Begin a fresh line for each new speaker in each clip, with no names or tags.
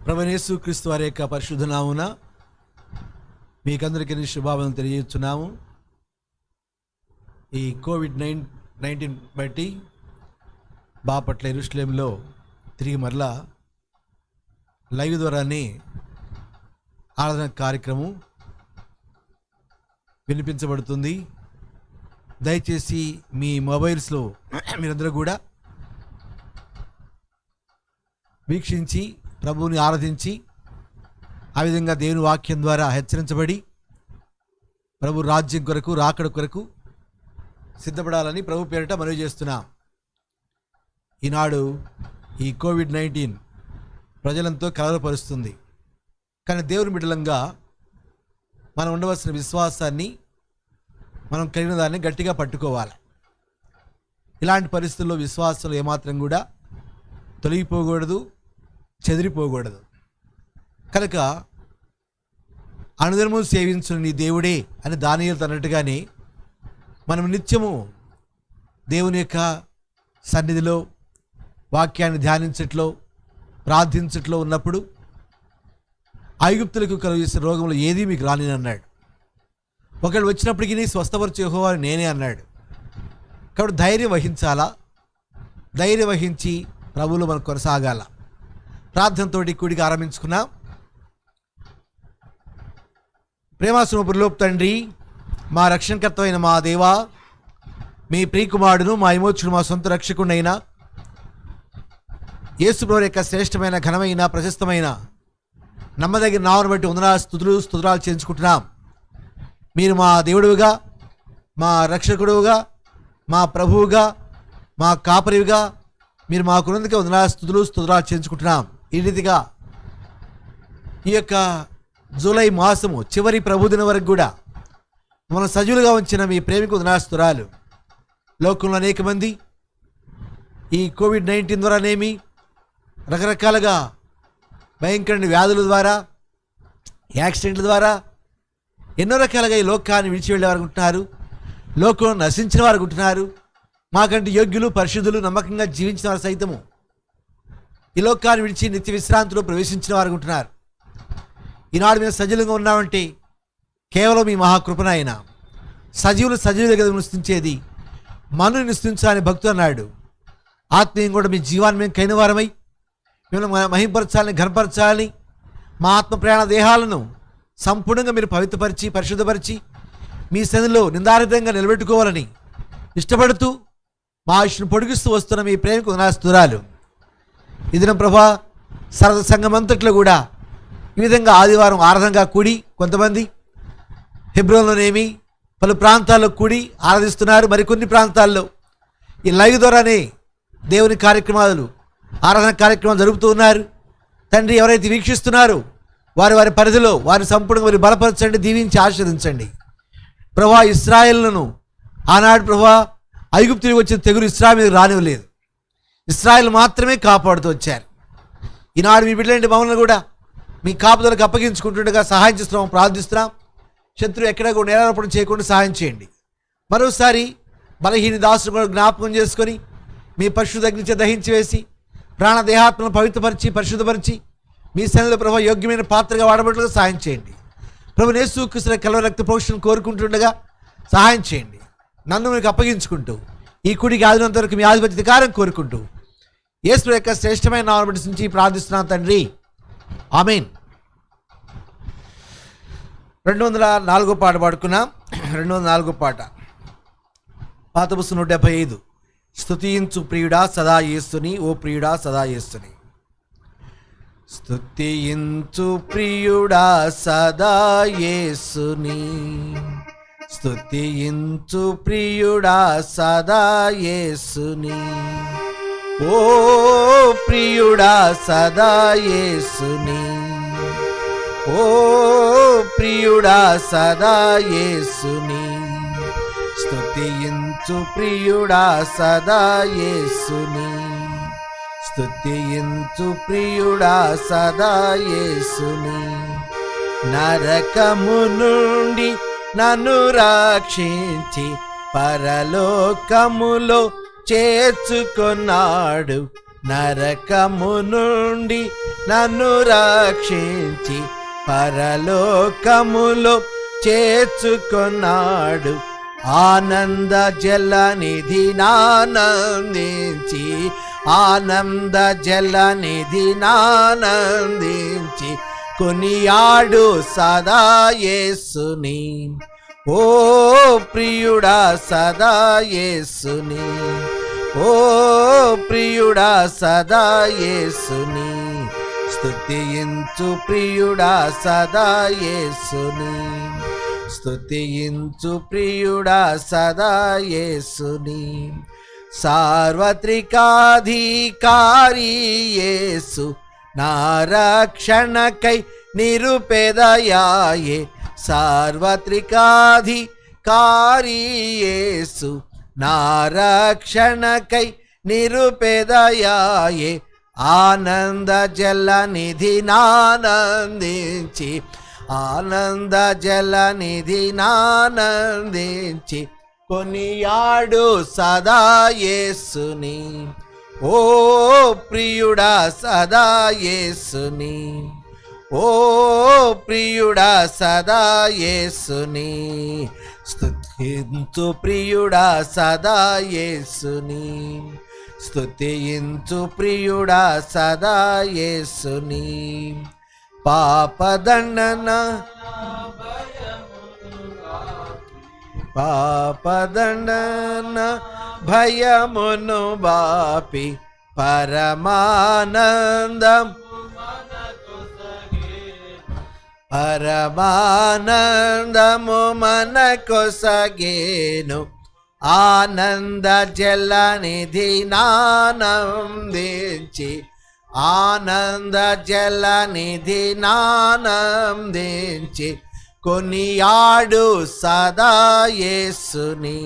ప్రభువైన యేసుక్రీస్తు వారి యొక్క పరిశుద్ధ నామమున మీకందరికీ శుభాకాంక్షలు తెలియజేస్తున్నాము. ఈ కోవిడ్-19 బట్టి బాపట్ల యెరూషలేములో తిరిగి మరలా లైవ్ ద్వారానే ఆరాధన కార్యక్రమం వినిపించబడుతుంది. దయచేసి మీ మొబైల్స్లో మీరందరూ కూడా వీక్షించి ప్రభువుని ఆరాధించి ఆ విధంగా దేవుని వాక్యం ద్వారా హెచ్చరించబడి ప్రభు రాజ్యం కొరకు రాకడ కొరకు సిద్ధపడాలని ప్రభు పేరిట మనవి చేస్తున్నాం. ఈనాడు ఈ కోవిడ్-19 ప్రజలంతో కలవరపరుస్తుంది. కానీ దేవుని బిడ్డలంగా మనం ఉండవలసిన విశ్వాసాన్ని మనం కలిగిన దాన్ని గట్టిగా పట్టుకోవాలి. ఇలాంటి పరిస్థితుల్లో విశ్వాసాలు ఏమాత్రం కూడా తొలగిపోకూడదు, చెదిరిపోకూడదు. కనుక అనుదినము సేవించిన నీ దేవుడే అని దానియేలు అన్నట్టుగానే మనం నిత్యము దేవుని యొక్క సన్నిధిలో వాక్యాన్ని ధ్యానించట్లో ప్రార్థించట్లో ఉన్నప్పుడు ఐగుప్తులకు కలుగజేసిన రోగంలో ఏదీ మీకు రాని అన్నాడు. ఒకళ్ళు వచ్చినప్పటికీ స్వస్థపరిచే యెహోవా నేనే అన్నాడు. కాబట్టి ధైర్యం వహించాలా, ధైర్యం వహించి ప్రభువులో మనం కొనసాగాల. ప్రార్థనతోటి కూడికి ఆరంభించుకున్నాం. ప్రేమాస్వరూపులోపు తండ్రి, మా రక్షణకర్త అయిన మా దేవా, మీ ప్రియకుమారుడును మా విమోచకుడు మా సొంత రక్షకుడైన యేసు ప్రభువు యొక్క శ్రేష్టమైన ఘనమైన ప్రశస్తమైన నమ్మదగిన నామమును బట్టి వందనాలు స్తుతులు చేయించుకుంటున్నాం. మీరు మా దేవుడుగా, మా రక్షకుడుగా, మా ప్రభువుగా, మా కాపరివిగా మీరు మాకున్నందుకే వందనాలు స్తుతులు చేయించుకుంటున్నాం. ఈ రీతిగా ఈ యొక్క జూలై మాసము చివరి ప్రభుదిన వరకు కూడా మనం సజీవులుగా ఉంచిన మీ ప్రేమికు వందనాలు. లోకంలో అనేక మంది ఈ కోవిడ్-19 ద్వారానేమి రకరకాలుగా భయంకరమైన వ్యాధుల ద్వారా, యాక్సిడెంట్ల ద్వారా ఎన్నో రకాలుగా ఈ లోకాన్ని విడిచి వెళ్ళేవారు ఉంటున్నారు. లోకంలో నశించిన వారు ఉంటున్నారు. మాకంటే యోగ్యులు, పరిశుద్ధులు, నమ్మకంగా జీవించిన వారు సైతము ఈ లోకాన్ని విడిచి నిత్య విశ్రాంతిలో ప్రవేశించిన వారు ఉంటున్నారు. ఈనాడు మేము సజీవంగా ఉన్నామంటే కేవలం మీ మహాకృపణైన సజీవుల దగ్గర నివసించేది మనుని నివసించాలని భక్తుడు అన్నాడు. ఆత్మీయం కూడా మీ జీవాన్ని మేము కైన వారమై మిమ్మల్ని మహింపరచాలని, ఘనపరచాలని, మా ఆత్మ ప్రయాణ దేహాలను సంపూర్ణంగా మీరు పవిత్రపరిచి పరిశుద్ధపరిచి మీ సన్నిధిలో నిందారహితంగా నిలబెట్టుకోవాలని ఇష్టపడుతూ మా ఆయుష్ను పొడిగిస్తూ వస్తున్న మీ ప్రేమకు వందనాలు. ఈ దినం ప్రభా సరద సంఘమంతట్లో కూడా ఈ విధంగా ఆదివారం ఆరాధనగా కూడి కొంతమంది హెబ్రోన్లోనేమి పలు ప్రాంతాల్లో కూడి ఆరాధిస్తున్నారు. మరికొన్ని ప్రాంతాల్లో ఈ లైవ్ ద్వారానే దేవుని కార్యక్రమాలు, ఆరాధన కార్యక్రమాలు జరుపుతూ ఉన్నారు. తండ్రి, ఎవరైతే వీక్షిస్తున్నారో వారి వారి పరిధిలో వారిని సంపూర్ణంగా మీరు బలపరచండి, దీవించి ఆశీర్వదించండి. ప్రభా ఇశ్రాయేలును ఆనాడు ప్రభా ఐగుప్తులకు వచ్చిన తెగులు ఇశ్రాయేలు మీద రానివ్వలేదు. ఇశ్రాయేలు మాత్రమే కాపాడుతూ వచ్చారు. ఈనాడు మీ బిడ్డలంటే మమ్మల్ని కూడా మీ కాపుదలకు అప్పగించుకుంటుండగా సహాయం చేస్తున్నాం, ప్రార్థిస్తున్నాం. శత్రువు ఎక్కడ కూడా నేరారోపణ చేయకుండా సహాయం చేయండి. మరోసారి బలహీన దాసులు కూడా జ్ఞాపకం చేసుకొని మీ పరిశుద్ధ అగ్నిచే దహించి వేసి ప్రాణదేహాత్మను పవిత్రపరిచి పరిశుద్ధపరిచి మీ సన్నిధిలో ప్రభు యోగ్యమైన పాత్రగా వాడబడుటకు సహాయం చేయండి. ప్రభు యేసుక్రీస్తు కలువరి రక్త ప్రోక్షణ కోరుకుంటుండగా సహాయం చేయండి. నన్ను మీకు అప్పగించుకుంటూ ఈ కుడికి ఆదినంత వరకు మీ ఆధిపత్యాధికారం కోరుకుంటూ యేసు యొక్క శ్రేష్టమైన నామమును బట్టి ప్రార్థిస్తున్నాను తండ్రి, ఆమేన్. 204 పాట పాడుకున్నాం. 204 పాట, పాత పుస్తకం 175. స్తుతించు ప్రియుడా సదా యేసుని, ఓ ప్రియుడా సదా యేసుని. స్తుతించు ప్రియుడా సదా యేసుని, స్తుతించు ప్రియుడా సదా యేసుని, ఓ ప్రియుడా సదా యేసుని, ఓ ప్రియుడా సదా యేసుని. స్తుతించు ప్రియుడా సదా యేసుని, స్తుతించు ప్రియుడా సదా యేసుని. నరకము నుండి నన్ను రక్షించి పరలోకములో చేర్చుకొన్నాడు నరకము నుండి నన్ను రక్షించి పరలోకములో చేర్చుకున్నాడు. ఆనంద జలనిధి నానందించి, ఆనంద జలనిధి నానందించి కొనియాడు సదా యేసుని. ఓ ప్రియుడా సదా యేసుని, ఓ ప్రియుడా సదా యేసుని. స్తుతించు ప్రియుడా సదా యేసుని, స్తుతించు ప్రియుడా సదా యేసుని. సార్వత్రికాధికారి యేసు నా రక్షణకై నిరుపేదయాయే. సార్వత్రికాధికారి యేసు నా రక్షణకై నిరుపేదయాయే. ఆనంద జలనిధి నానందించి, ఆనంద జలనిధి నానందించి కొనియాడు సదా యేసుని. ఓ ప్రియుడా సదా యేసుని, ఓ ప్రియుడా సదా యేసుని. స్తుతించు ప్రియుడా సదా యేసుని, స్తుతించు ప్రియుడా సదా యేసుని. పాపదండన పాపదండన భయమును బాపి పరమానందం పరమానందము మనకొసగేను. ఆనంద జలనిధి నానందించి, ఆనంద జలనిధి నానందించి కొనియాడు సదా యేసుని.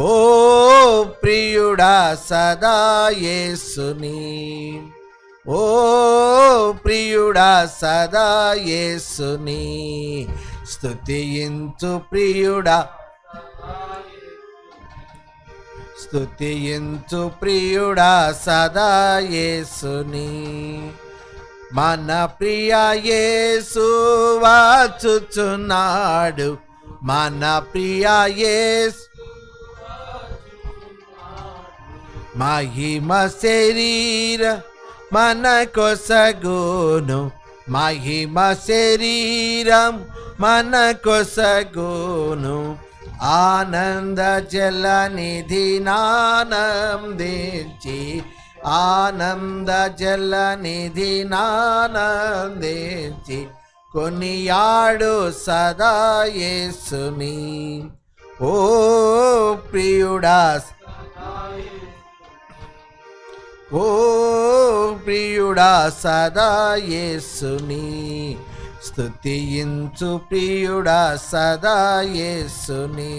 ఓ ప్రియుడా సదా యేసుని, ఓ ప్రియుడా సదా యేసుని. స్తుతించు ప్రియుడా, స్తుతించు ప్రియుడా సదా యేసుని. మన ప్రియ యేసు వచ్చుచున్నాడు, మన ప్రియ యేసు మహిమ శరీర మనకొసగును, మహిమ శరీరం మనకొసగును. ఆనంద జలనిధి నానందించి, ఆనంద జలనిధి నానందించి కొనియాడు సదా యేసుని. ఓ ప్రియుడా, ఓ ప్రియుడా సదా యేసుని. స్తుతించు ప్రియుడా సదా యేసుని,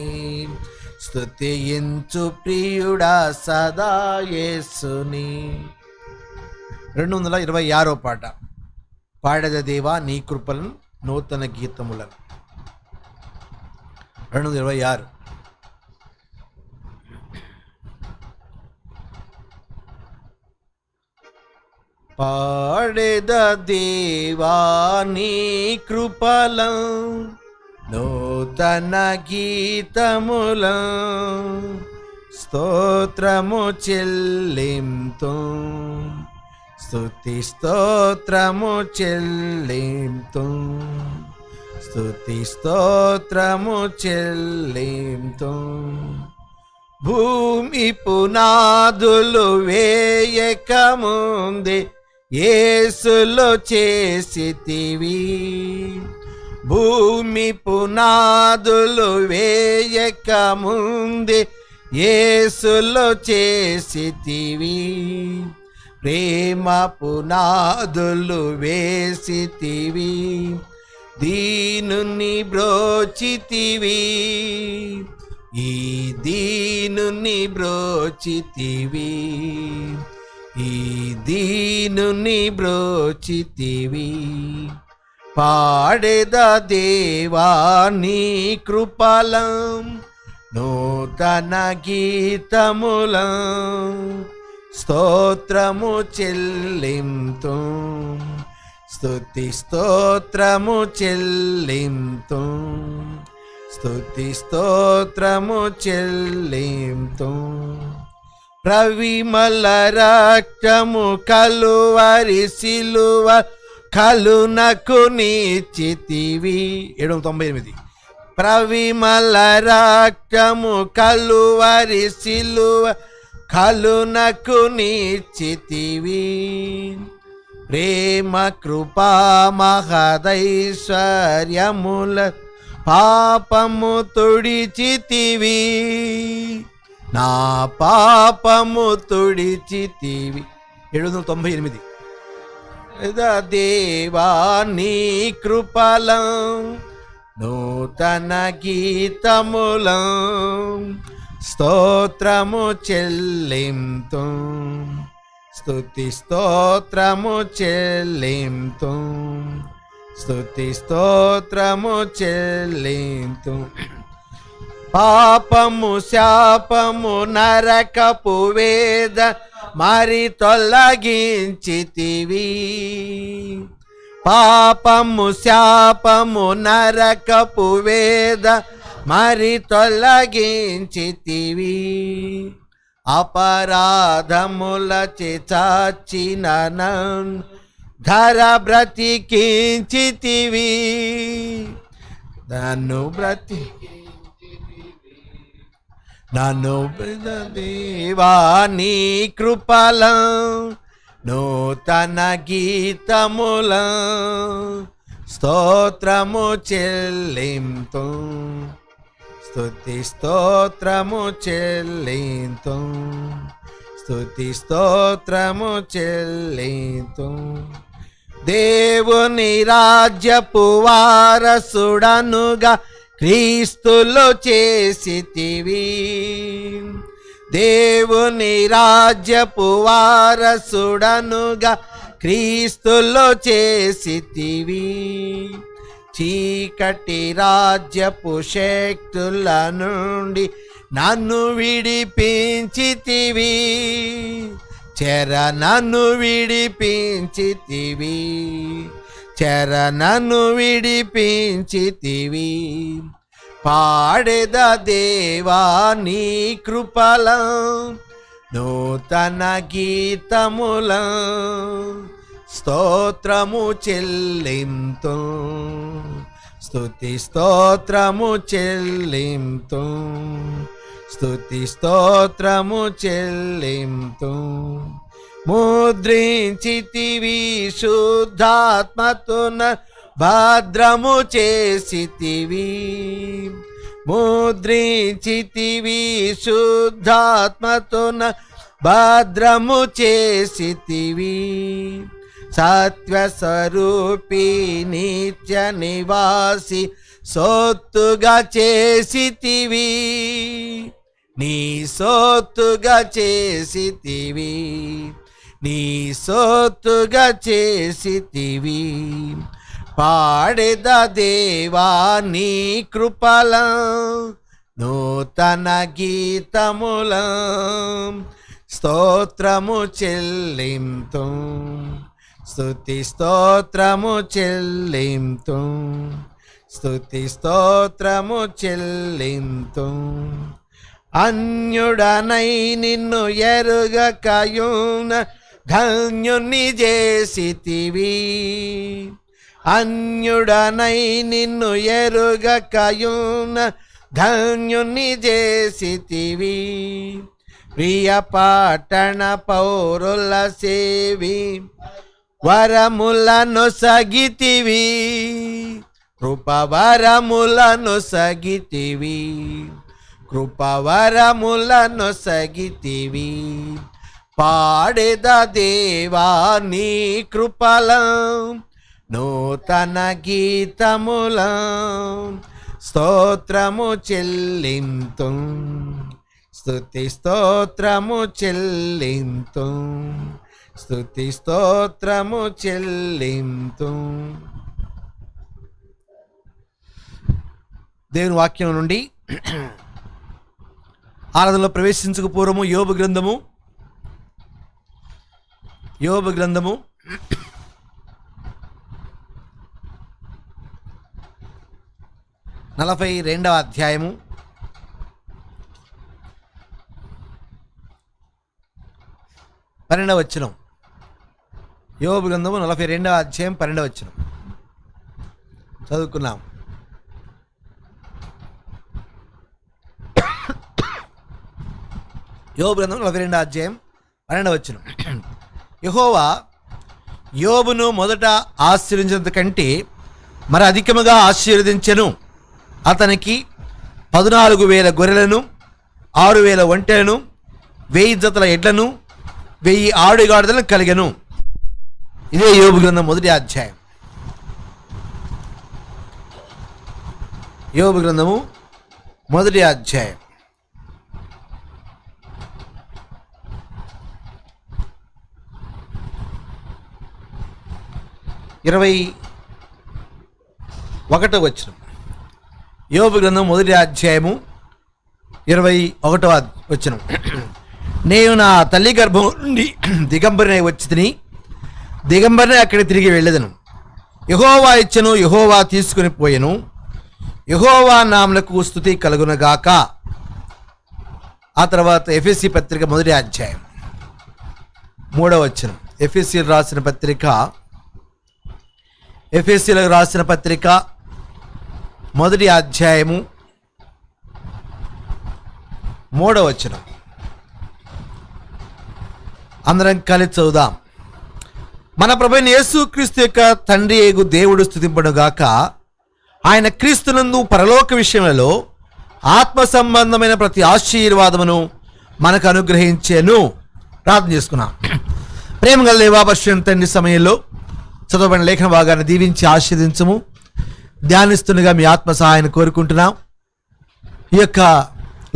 స్తుతించు ప్రియుడా సదా యేసుని. 226వ పాట. పాడెద దేవా నీ కృపలను నూతన గీతములను. 226. పాడెద దేవా నీ కృపలను నూతన గీతములను స్తోత్రము చెల్లింతు, స్తుతి స్తోత్రము చెల్లింతు, స్తుతి స్తోత్రము చెల్లింతు. భూమి పునాదులు వేయకముందే యేసులో చేసితివి, భూమి పునాదులు వేయకముందే యేసులో చేసితివి. ప్రేమ పునాదులు వేసితివి, దీనుని బ్రోచితివి, ఈ దీనుని బ్రోచితివి, ఈ దీనుని బ్రోచితివి. పాడెద దేవా నీ కృపలను నూతన గీతములను స్తోత్రము చెల్లింతు, స్తుతి స్తోత్రము చెల్లింతు, స్తుతి స్తోత్రము చెల్లింతు. ప్రవిమల రక్తము కలువరి సిలువ కలునకు నీచితివి. 798. ప్రవిమల రక్తము కలువరి సిలువ కలునకు నీచితివి. ప్రేమ కృపా మహదైశ్వర్యముల పాపము తుడిచితివి, నా పాపము తుడిచితివి. 798. దేవా నీ కృపలం నూతన గీతములం స్తోత్రము చెల్లింతు, స్తుతి స్తోత్రము చెల్లింతు, స్తుతి స్తోత్రము చెల్లింతు. పాపము శాపము నరకపు వేద మరి తొలగించితివి, పాపము శాపము నరకపు వేద మరి తొలగించితివి. అపరాధములచే చాచిన ధర బ్రతికించితివి, నన్ను దేవా నీ కృపలం నూతన గీతములం స్తోత్రము చెల్లింతు, స్తుతి స్తోత్రము చెల్లింతు, స్తుతి స్తోత్రము చెల్లింతు. దేవుని రాజ్యపు వారసుడనుగా క్రీస్తులో చేసితివి, దేవుని రాజ్యపు వారసుడనుగా క్రీస్తులో చేసితివి. చీకటి రాజ్యపు శక్తుల నుండి నన్ను విడిపించితివి, చెర నన్ను విడిపించితివి, చెర నన్ను విడిపించితివి. పాడెద దేవా నీ కృపలం నూతన గీతములం స్తోత్రము చెల్లింతు, స్తుతి స్తోత్రము చెల్లింతు, స్తుతి స్తోత్రము చెల్లింతు. ముద్రించితివి శుద్ధాత్మతున భద్రము చేసితివి, ముద్రించితివి శుద్ధాత్మతున భద్రము చేసితివి. సత్యస్వరూపి నిత్య నివాసి సొత్తుగా చేసితివి, నీ సొత్తుగా చేసితివి, నీ సొత్తుగా చేసితివి. పాడెద దేవా నీ కృపలం నూతన గీతములం స్తోత్రము చెల్లింతు, స్తుతి స్తోత్రము చెల్లింతు, స్తుతి స్తోత్రము చెల్లింతు. అన్యుడనై నిన్ను ఎరుగకయున ధన్యుని చేసితివి, అన్యుడనై నిన్ను ఎరుగకయున ధన్యుని చేసితివి. ప్రియ పట్టణ పౌరుల సేవి వరములను సగితివి, కృపవరములను సగితివి, కృపవరములను సగితివి. పాడెద దేవా నీ కృపలం నూతన గీతములం స్తోత్రము చెల్లింతు, స్తుతి స్తోత్రము చెల్లింతు, స్తుతి స్తోత్రము చెల్లింతు. దేవుని వాక్యం నుండి ఆరాధనలో ప్రవేశించక పూర్వము యోబు గ్రంథము యోబు గ్రంథము 42వ అధ్యాయము 12వ వచనం. యోబు గ్రంథము 42వ అధ్యాయం 12వ వచనం చదువుకున్నాం. యోబు గ్రంథం 42వ అధ్యాయం 12వ వచనం. యెహోవా యోబును మొదట ఆశీర్వదించినంత కంటే మరి అధికముగా ఆశీర్వదించెను. అతనికి 14,000 గొర్రెలను, 6,000 ఒంటెలను, 1000 జతల ఎడ్లను, 1000 ఆడుగాడిదలను కలిగెను. ఇదే యోబు గ్రంథం 1వ అధ్యాయం. యోబు గ్రంథము 1వ అధ్యాయం 21వ వచనం. యోబు గ్రంథం 1వ అధ్యాయము 21వ వచనం. నేను నా తల్లి గర్భం నుండి దిగంబరినై వచ్చి తిని దిగంబరిని అక్కడికి తిరిగి వెళ్ళేదను. యెహోవా ఇచ్చెను, యెహోవా తీసుకుని పోయెను. యెహోవా నామమునకు స్తుతి కలుగునగాక. ఆ తర్వాత ఎఫెసీ పత్రిక 1వ అధ్యాయం 3వ వచనం. ఎఫెసీలకు రాసిన పత్రిక 1వ అధ్యాయము 3వ వచనం. అందరం కలిసి చదువుదాం. మన ప్రభువైన యేసుక్రీస్తు యొక్క తండ్రి యేగు దేవుడు స్తుతింపడుగాక. ఆయన క్రీస్తునందు పరలోక విషయములలో ఆత్మ సంబంధమైన ప్రతి ఆశీర్వాదమును మనకు అనుగ్రహించెను. ప్రార్థన చేసుకున్నాం. ప్రేమ గల దేవా, పరిశుద్ధ తండ్రి, సమయంలో చదవబడిన లేఖన భాగాన్ని దీవించి ఆశీర్వదించము. ధ్యానిస్తుండగా మీ ఆత్మ సహాయాన్ని కోరుకుంటున్నాం. ఈ యొక్క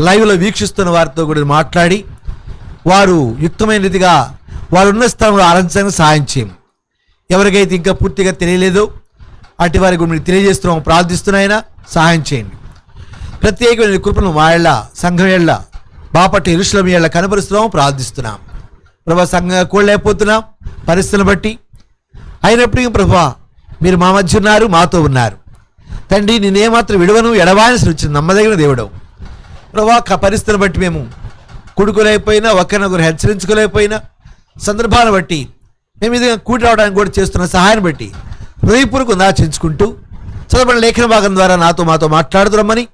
లైవ్లో వీక్షిస్తున్న వారితో కూడా మాట్లాడి వారు యుక్తమైన రీతిగా వారు ఉన్న స్థలంలో ఆరాధించడానికి సహాయం చేయం. ఎవరికైతే ఇంకా పూర్తిగా తెలియలేదో అటు వారి గురించి మీరు తెలియజేస్తున్నాము, ప్రార్థిస్తున్నాయినా సహాయం చేయండి. ప్రత్యేకమైన కృపను మా ఏళ్ళ సంఘం ఏళ్ళ బాపట్ల యెరూషలేము ఏళ్ళ కనపరుస్తున్నాము, ప్రార్థిస్తున్నాం. ప్రభా, సంఘంగా కూడలేకపోతున్నాం పరిస్థితులను బట్టి. అయినప్పటికీ ప్రభా, మీరు మా మధ్య ఉన్నారు, మాతో ఉన్నారు. తండ్రి, నేనేమాత్రం విడవను, ఎడవాని సృష్టి నమ్మదగిన దేవుడవు. ప్రభా, పరిస్థితులను బట్టి మేము కూడుకోలేకపోయినా, ఒకరినొకరు హెచ్చరించుకోలేకపోయినా, సందర్భాలను బట్టి మేము ఇది కూడి రావడానికి కూడా చేస్తున్న సహాయాన్ని బట్టి హృదయపూర్వకంగా ఆచరించుకుంటూ చదవబడిన లేఖన భాగం ద్వారా మాతో మాట్లాడుతున్నామని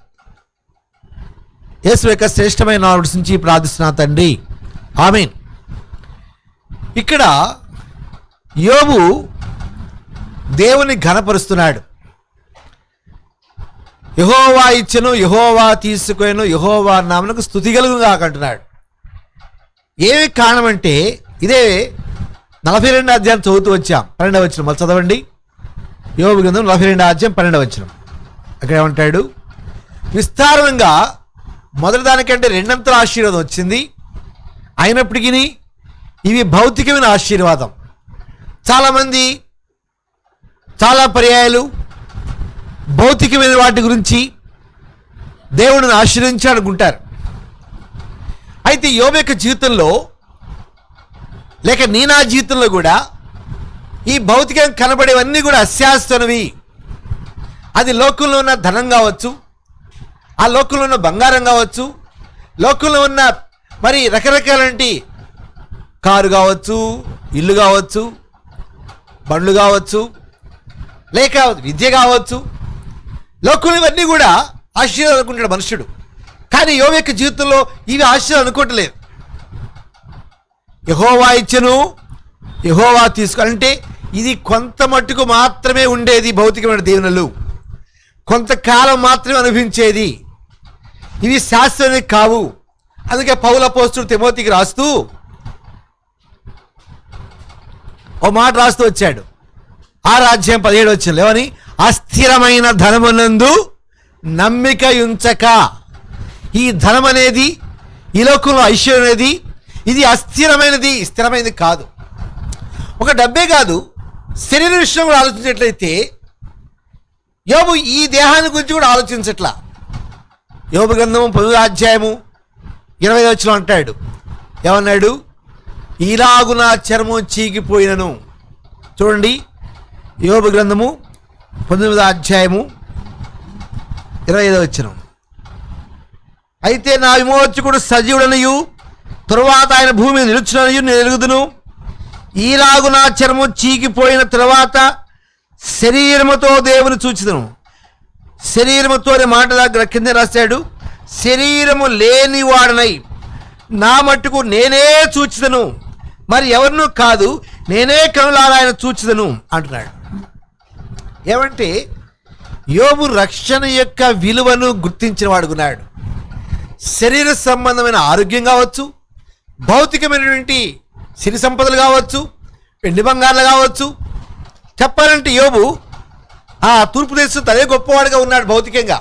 యేసు యొక్క శ్రేష్టమైన నామములో నుంచి ప్రార్థిస్తున్నా తండ్రి, ఆమేన్. ఇక్కడ యోబు దేవుని ఘనపరుస్తున్నాడు. యెహోవా ఇచ్చెను, యెహోవా తీసుకొనెను, యెహోవా నామమునకు స్తుతి కలుగునుగాక అంటున్నాడు. ఏమి కారణం అంటే ఇదే 42వ అధ్యాయం చదువుతూ వచ్చాం. 12వ వచనం మళ్ళీ చదవండి. యోబు గ్రంథం 42వ అధ్యాయం 12వ వచనం. అక్కడ ఏమంటాడు? విస్తారంగా మొదటి దానికంటే రెండంతల ఆశీర్వాదం వచ్చింది. అయినప్పటికీ ఇవి భౌతికమైన ఆశీర్వాదం. చాలామంది చాలా పర్యాయాలు భౌతికమైన వాటి గురించి దేవుడిని ఆశీర్వదించాలనుకుంటారు. అయితే యోబు యొక్క జీవితంలో లేక నా జీవితంలో కూడా ఈ భౌతికంగా కనబడేవన్నీ కూడా అశాశ్వతమైనవి. అది లోకంలో ఉన్న ధనం కావచ్చు, ఆ లోకంలో ఉన్న బంగారం కావచ్చు, లోకంలో ఉన్న మరి రకరకాలంటి కారు కావచ్చు, ఇల్లు కావచ్చు, బండ్లు కావచ్చు, లేక విద్య కావచ్చు, లోకంలో ఇవన్నీ కూడా ఆశీర్వాదం అనుకుంటాడు మనుషుడు. కానీ యోబు యొక్క జీవితంలో ఇవి ఆశీర్వాదం అనుకోవట్లేదు. యెహోవా ఇచ్చెను, యెహోవా తీసుకోవాలంటే ఇది కొంత మట్టుకు మాత్రమే ఉండేది. భౌతికమైన దీవెనలు కొంతకాలం మాత్రమే అనుభవించేది, ఇవి శాశ్వతమైనవి కావు. అందుకే పౌలు అపోస్తలుడు తిమోతికి రాస్తూ ఓ మాట రాస్తూ వచ్చాడు. 6వ అధ్యాయం 17వ వచనంలో ఏమని? అస్థిరమైన ధనమునందు నమ్మిక ఉంచక. ఈ ధనం అనేది, ఈ లోకంలో ఐశ్వర్యం అనేది, ఇది అస్థిరమైనది, స్థిరమైనది కాదు. ఒక డబ్బే కాదు, శరీర విషయం కూడా ఆలోచించేట్లయితే యోబు ఈ దేహాన్ని గురించి కూడా ఆలోచించట్లా. యోబు గ్రంథము 10వ అధ్యాయము 20వ వచనం అంటాడు. ఏమన్నాడు? ఈలాగున చర్మం చీకిపోయినను. చూడండి, యోబు గ్రంథము 19వ అధ్యాయము 25వ వచనం. అయితే నా విమోచకుడు సజీవుడనియు తరువాత ఆయన భూమి మీద నిలుచుననియు నేను ఎరుగుదును. ఈలాగున చర్మం చీకిపోయిన తరువాత శరీరముతో దేవుని చూచిదను. శరీరముతో అనే మాట దగ్గర కింద రాశాడు, శరీరము లేని వాడనై నా మట్టుకు నేనే చూచిదను, మరి ఎవరినూ కాదు, నేనే కనులారా ఆయన చూచిదను అంటున్నాడు. ఏమంటే యోబు రక్షణ యొక్క విలువను గుర్తించిన వాడుకున్నాడు. శరీర సంబంధమైన ఆరోగ్యం కావచ్చు, భౌతికమైనటువంటి సిరి సంపదలు కావచ్చు, వెండి బంగారాలు కావచ్చు. చెప్పాలంటే యోబు ఆ తూర్పు దేశం తనే గొప్పవాడిగా ఉన్నాడు భౌతికంగా,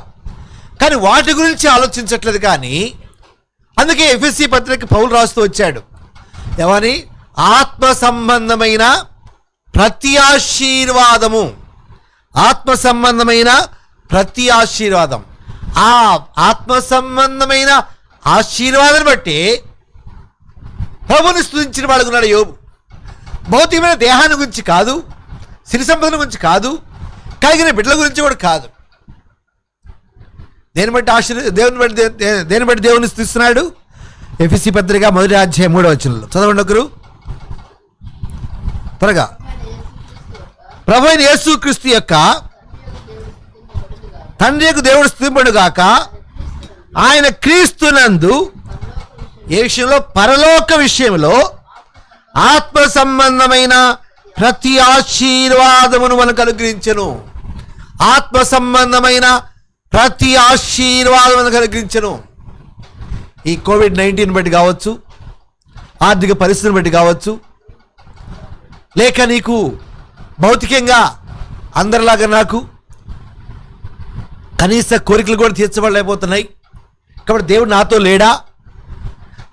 కానీ వాటి గురించి ఆలోచించట్లేదు. కానీ అందుకే ఎఫెసీ పత్రిక పౌలు రాస్తూ వచ్చాడు, ఏమని? ఆత్మ సంబంధమైన ప్రతి ఆశీర్వాదము, ఆత్మ సంబంధమైన ప్రతి ఆశీర్వాదం. ఆ ఆత్మ సంబంధమైన ఆశీర్వాదాన్ని బట్టి ప్రభుని స్తుతించిన వాడుకున్నాడు యోబు. భౌతికమైన దేహాన్ని గురించి కాదు, సిరి సంపదల గురించి కాదు, కలిగిన బిడ్డల గురించి కూడా కాదు. దేని బట్టి దేవుని స్తుతిస్తున్నాడు? ఎఫెసీ పత్రిక 1వ అధ్యాయం 3వ వచనంలో చదవండి ఒకరు త్వరగా. ప్రభు అయిన యేసుక్రీస్తు యొక్క తండ్రి యొక్క దేవుడు స్తుతింపడు గాక, ఆయన క్రీస్తునందు ఏ విషయంలో? పరలోక విషయంలో ఆత్మ సంబంధమైన ప్రతి ఆశీర్వాదమును మనకు అనుగ్రహించెను. ఆత్మ సంబంధమైన ప్రతి ఆశీర్వాదం మనకు అనుగ్రహించెను. ఈ కోవిడ్-19 బట్టి కావచ్చు, ఆర్థిక పరిస్థితిని బట్టి కావచ్చు, లేక నీకు భౌతికంగా అందరిలాగా నాకు కనీస కోరికలు కూడా తీర్చబడలేకపోతున్నాయి, కాబట్టి దేవుడు నాతో లేడా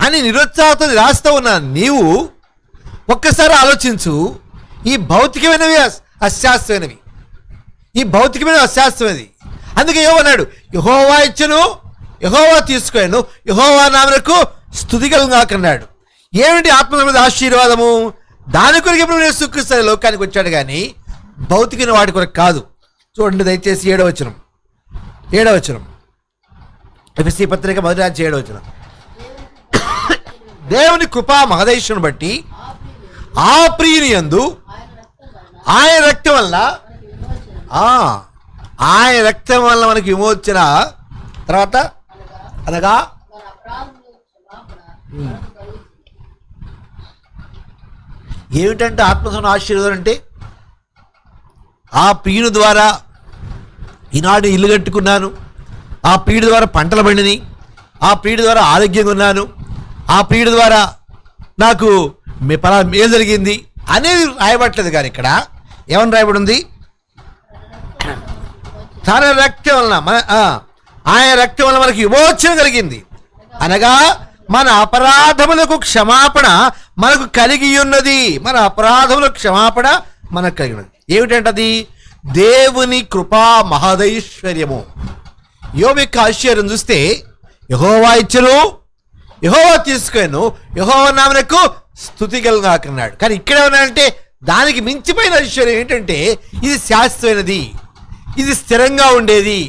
అని నిరుత్సాహంతో రాస్తూ ఉన్నా నీవు ఒక్కసారి ఆలోచించు. ఈ భౌతికమైనవి అశాస్త్రమైనవి, ఈ భౌతికమైన అశాస్త్రమైనది. అందుకే ఏమన్నాడు? యెహోవా ఇచ్చెను, యెహోవా తీసుకోను, యెహోవా నామమునకు స్తుతి కలుగుగాకన్నాడు. ఏమిటి ఆత్మ మీద ఆశీర్వాదము? దాని కొరకు ఎప్పుడు యేసుక్రీస్తు లోకానికి వచ్చాడు, కానీ భౌతికమైన వాటి కొరకు కాదు. చూడండి దయచేసి 7వ వచనం, ఎఫెసీ పత్రిక 1వ అధ్యాయం 7వ వచనం. దేవుని కృపా మహదైశ్వరుని బట్టి ఆ ప్రియుని యందు ఆయన రక్తం వల్ల, ఆయన రక్తం వల్ల మనకి విమోచన. తర్వాత అనగా ఏమిటంటే ఆత్మసంబంధ ఆశీర్వాదం అంటే ఆ ప్రియుని ద్వారా ఈనాడు ఇల్లు కట్టుకున్నాను, ఆ ప్రియుడి ద్వారా పంటలు పండిని, ఆ ప్రియుడి ద్వారా ఆరోగ్యంగా ఉన్నాను, ఆ ప్రియుడి ద్వారా నాకు మేలు జరిగింది అనేది రాయబట్టలేదు. కానీ ఇక్కడ ఏమని రాయబడి ఉంది? తన రక్తం వలన ఆయన రక్తం వలన మనకి విమోచన కలిగింది, అనగా మన అపరాధములకు క్షమాపణ మనకు కలిగి ఉన్నది. మన అపరాధములకు క్షమాపణ మనకు కలిగి ఉన్నది. ఏమిటంటది? దేవుని కృపా మహదైశ్వర్యము. యోబు యొక్క ఐశ్వర్యం చూస్తే యెహోవా ఇచ్చెను, యెహోవా తీసుకోను, యెహోవా నామమునకు స్తుతి కలుగుగాకన్నాడు. కానీ ఇక్కడ ఏమన్నాడంటే దానికి మించిపోయిన ఐశ్వర్యం ఏంటంటే ఇది శాశ్వతమైనది, ఇది స్థిరంగా ఉండేది.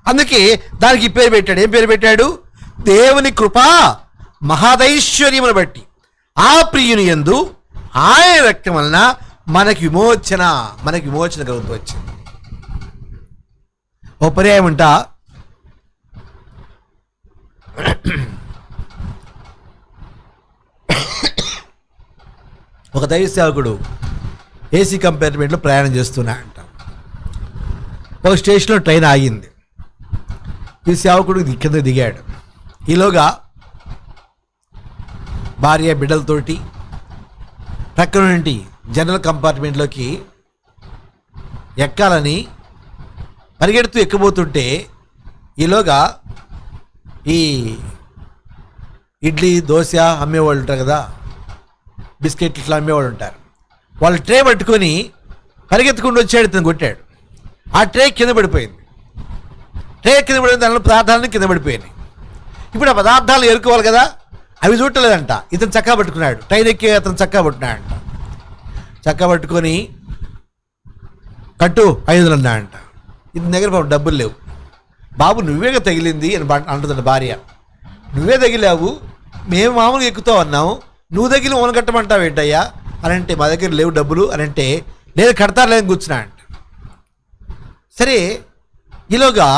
అందుకే దానికి పేరు పెట్టాడు. ఏం పేరు పెట్టాడు? దేవుని కృపా మహదైశ్వర్యమును బట్టి ఆ ప్రియుని యందు ఆయన రక్తం వలన మనకి విమోచన కలుగుతూ వచ్చింది. ఓ పర్యాయం ఉంటా, ఒక దైవ సేవకుడు ఏసీ కంపార్ట్మెంట్లో ప్రయాణం చేస్తున్నా అంట. ఒక స్టేషన్లో ట్రైన్ ఆగింది. ఈ సేవకుడు కింద దిగాడు. ఈలోగా భార్య బిడ్డలతోటి ప్రక్కన నుండి జనరల్ కంపార్ట్మెంట్లోకి ఎక్కాలని పరిగెడుతూ ఎక్కబోతుంటే ఈలోగా ఈ ఇడ్లీ దోశ అమ్మేవాళ్ళు ఉంటారు కదా, బిస్కెట్లు ఇట్లా అమ్మేవాళ్ళు ఉంటారు, వాళ్ళు ట్రే పట్టుకొని పరిగెత్తుకుంటూ వచ్చాడు. ఇతను కొట్టాడు. ఆ ట్రే కింద పడిపోయింది. దానిలో పదార్థాలన్నీ కింద పడిపోయినాయి. ఇప్పుడు ఆ పదార్థాలను ఎరుకోవాలి కదా, అవి చూడలేదంట. ఇతను చక్కా పట్టుకున్నాడు, ట్రైన్ ఎక్కి అతను చక్కా పట్టుకున్నాడంట. చక్కా పట్టుకొని కట్టు 500 అన్నాడంట. ఇతని దగ్గర బాబు డబ్బులు లేవు. బాబు నువ్వేగా తగిలింది అని అంటుందంట భార్య. నువ్వే తగిలావు, మేము మామూలుగా ఎక్కుతావు అన్నావు, నువ్వు తగిలి ఓన కట్టమంటావు ఏంటయ్యా అని అంటే, మా దగ్గర లేవు డబ్బులు అని అంటే, లేదు కడతారు లేదని కూర్చున్నా అంట. సరే ఈలోగా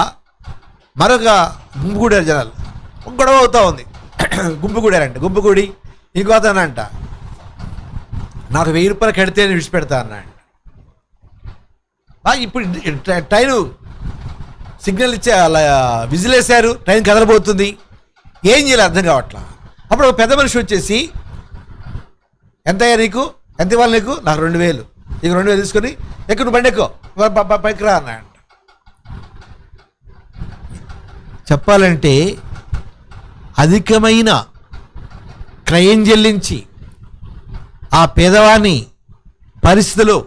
మరొక గుంపు కూడారు జనాలు, గొడవ అవుతూ ఉంది. గుంపు కూడారంట. గుంపు కూడి ఇంకో అతనంట, నాకు 1000 రూపాయలు కడితే నేను విడిచిపెడతా అన్నాడు. ఇప్పుడు ట్రైను సిగ్నల్ ఇచ్చే అలా విజిల్ వేశారు, ట్రైన్ కదలబోతుంది, ఏం చేయాలి అర్థం కావట్లా. అప్పుడు ఒక పెద్ద మనిషి వచ్చేసి, ఎంతయ్యా నీకు, ఎంత ఇవ్వాలి నీకు? నాకు 2000. నీకు 2000 తీసుకొని ఎక్కువ, నువ్వు బండి ఎక్కువ పైకి రా అన్నాడు. చెప్పాలంటే అధికమైన క్రయం చెల్లించి ఆ పేదవాని పరిస్థితిలో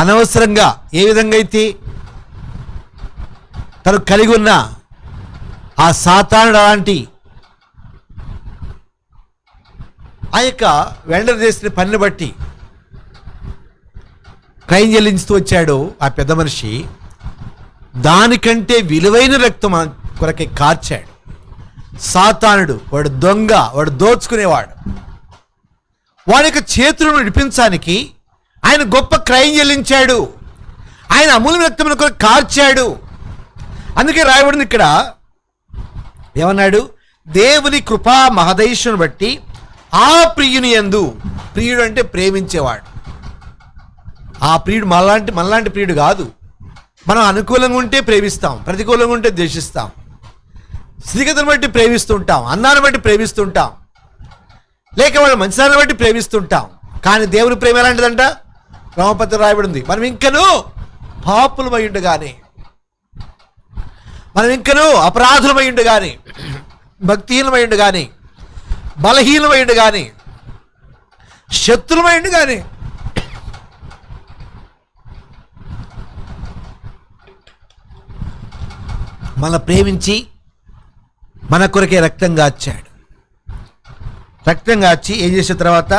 అనవసరంగా ఏ విధంగా అయితే తను కలిగి ఉన్న ఆ సాతానుడు అలాంటి ఆ యొక్క వెండర్ చేసిన పనిని బట్టి క్రయం చెల్లించుతూ వచ్చాడు ఆ పెద్ద మనిషి, దానికంటే విలువైన రక్తం మన కొరకే కార్చాడు. సాతానుడు, వాడు దొంగ, వాడు దోచుకునేవాడు, వాడి యొక్క చేతులను నడిపించడానికి ఆయన గొప్ప క్రయం చెల్లించాడు, ఆయన అమూల్య రక్తమును కొరకు కార్చాడు. అందుకే రాయబడింది ఇక్కడ ఏమన్నాడు, దేవుని కృపా మహదైశ్వరుని బట్టి ఆ ప్రియుని యందు, ప్రియుడు అంటే ప్రేమించేవాడు, ఆ ప్రియుడు మనలాంటి ప్రియుడు కాదు. మనం అనుకూలంగా ఉంటే ప్రేమిస్తాం, ప్రతికూలంగా ఉంటే ద్వేషిస్తాం, స్థితిగతులను బట్టి ప్రేమిస్తుంటాం, అన్నాన్ని బట్టి ప్రేమిస్తుంటాం, లేక వాళ్ళ మంచిదాన్ని బట్టి ప్రేమిస్తుంటాం. కానీ దేవుని ప్రేమ ఎలాంటిదంట? రామపత్రి రాయబడింది, మనం ఇంకనూ పాపులమై ఉండగానే, మనం ఇంకనూ అపరాధులమై ఉండగానే, భక్తిహీనమై ఉండగానే, బలహీనమై ఉండగానే, శత్రులమై ఉండగానే మన ప్రేమించి మన కొరకే రక్తం గార్చాడు. రక్తం గార్చి ఏం చేసిన తర్వాత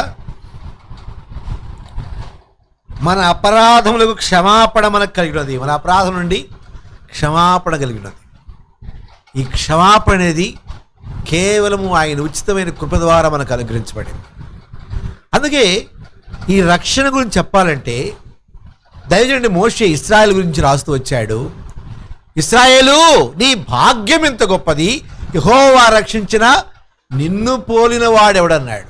మన అపరాధములకు క్షమాపణ మనకు కలిగినది, మన అపరాధం నుండి క్షమాపణ కలిగినది. ఈ క్షమాపణ అనేది కేవలము ఆయన ఉచితమైన కృప ద్వారా మనకు అనుగ్రహించబడింది. అందుకే ఈ రక్షణ గురించి చెప్పాలంటే దైవజనుడు మోషే ఇశ్రాయేలు గురించి రాస్తూ వచ్చాడు. ఇశ్రాయేలు, నీ భాగ్యం ఎంత గొప్పది, యెహోవా రక్షించిన నిన్ను పోలిన వాడెవడన్నాడు.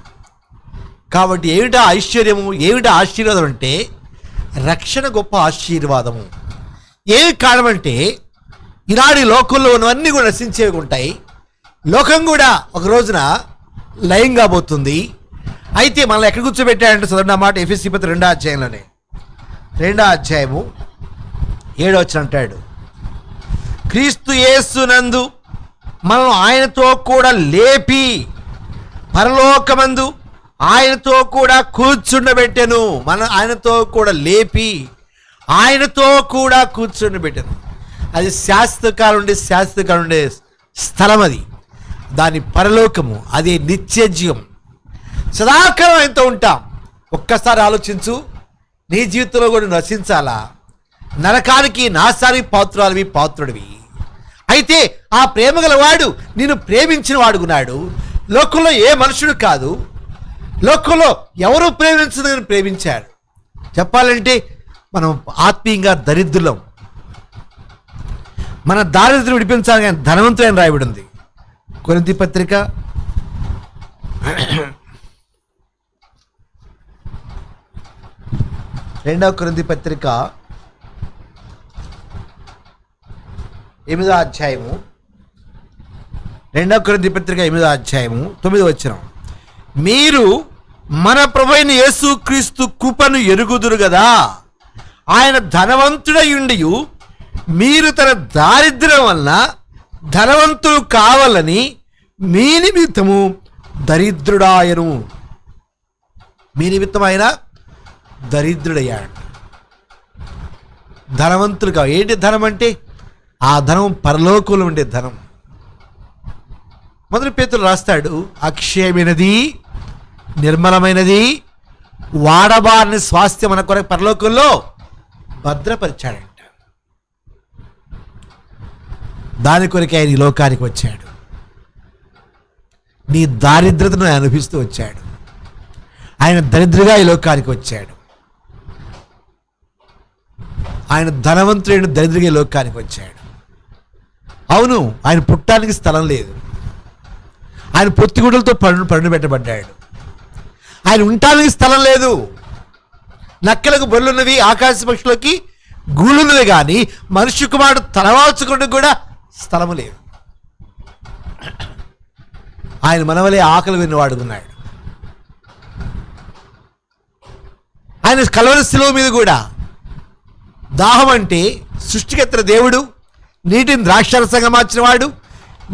కాబట్టి ఏమిటా ఐశ్వర్యము, ఏమిటా ఆశీర్వాదం అంటే రక్షణ గొప్ప ఆశీర్వాదము. ఏమి కారణమంటే ఈనాడు లోకంలో ఉన్నవన్నీ కూడా నశించేవి ఉంటాయి, లోకం కూడా ఒక రోజున లయం కాబోతుంది. అయితే మనల్ని ఎక్కడ కూర్చోబెట్టాడంటే చదవండి ఆ మాట, ఎఫెసీ పత్రిక 2వ అధ్యాయంలోనే, 2వ అధ్యాయము 7వ వచనం అంటాడు, క్రీస్తు యేసునందు మనం ఆయనతో కూడా లేపి పరలోకమందు ఆయనతో కూడా కూర్చుండబెట్టెను. మనం ఆయనతో కూడా లేపి ఆయనతో కూడా కూర్చుండబెట్టెను. అది శాశ్వతకాలం ఉండే స్థలం, అది దాని పరలోకము, అది నిత్యజీవం, సదాకాలం ఆయనతో ఉంటాం. ఒక్కసారి ఆలోచించు, నీ జీవితంలో కూడా నశించాలా, నరకానికి నాశానికి పాత్రుడివి. అయితే ఆ ప్రేమ గలవాడు నిన్ను ప్రేమించిన వాడుకున్నాడు. లోకంలో ఏ మనుషుడు కాదు, లోకంలో ఎవరు ప్రేమించదని ప్రేమించాడు. చెప్పాలంటే మనం ఆత్మీయంగా దరిద్రులం, మన దారిద్ర్యం విడిపించాలని ఆయన ధనవంతుడని రాయబడి ఉంది. కొరింథీ పత్రిక 2వ కొరింథీ పత్రిక 8వ అధ్యాయము, 2వ కొరింథీ పత్రిక 8వ అధ్యాయము 9వ వచనం, మీరు మన ప్రభువైన యేసుక్రీస్తు కృపను ఎరుగుదురు కదా, ఆయన ధనవంతుడయుండి మీరు తన దారిద్ర్యం వలన ధనవంతులు కావాలని మీ నిమిత్తము దరిద్రుడాయను. మీ నిమిత్తం ఆయన దరిద్రుడయ్యాడు. ధనవంతులు కావు. ఏంటి ధనం అంటే? ఆ ధనం పరలోకంలో ఉండే ధనం. మొదటి పేతురు రాస్తాడు, అక్షయమైనది, నిర్మలమైనది, వాడబారిన స్వాస్థ్యం మన కొరకు పరలోకంలో భద్రపరిచాడంట. దాని కొరకు ఆయన ఈ లోకానికి వచ్చాడు. నీ దారిద్రతను అనుభవిస్తూ వచ్చాడు. ఆయన దరిద్రగా ఈ లోకానికి వచ్చాడు. ఆయన ధనవంతుడైన దరిద్రగా ఈ లోకానికి వచ్చాడు. అవును, ఆయన పుట్టడానికి స్థలం లేదు. ఆయన పొత్తిగుడ్డలతో పన్ను పెట్టబడ్డాడు. ఆయన ఉండటానికి స్థలం లేదు. నక్కలకు బొర్లున్నవి, ఆకాశ పక్షులకి గూళ్ళున్నవి, కానీ మనుష్య కుమారుడు తలవాల్చుకుంటూ కూడా స్థలము లేదు. ఆయన మనవలే ఆకలి విన్నవాడుకున్నాడు. ఆయన కల్వరి శిలువ మీద కూడా దాహం అంటే సృష్టికర్త దేవుడు, నీటిని ద్రాక్షారసంగా మార్చినవాడు,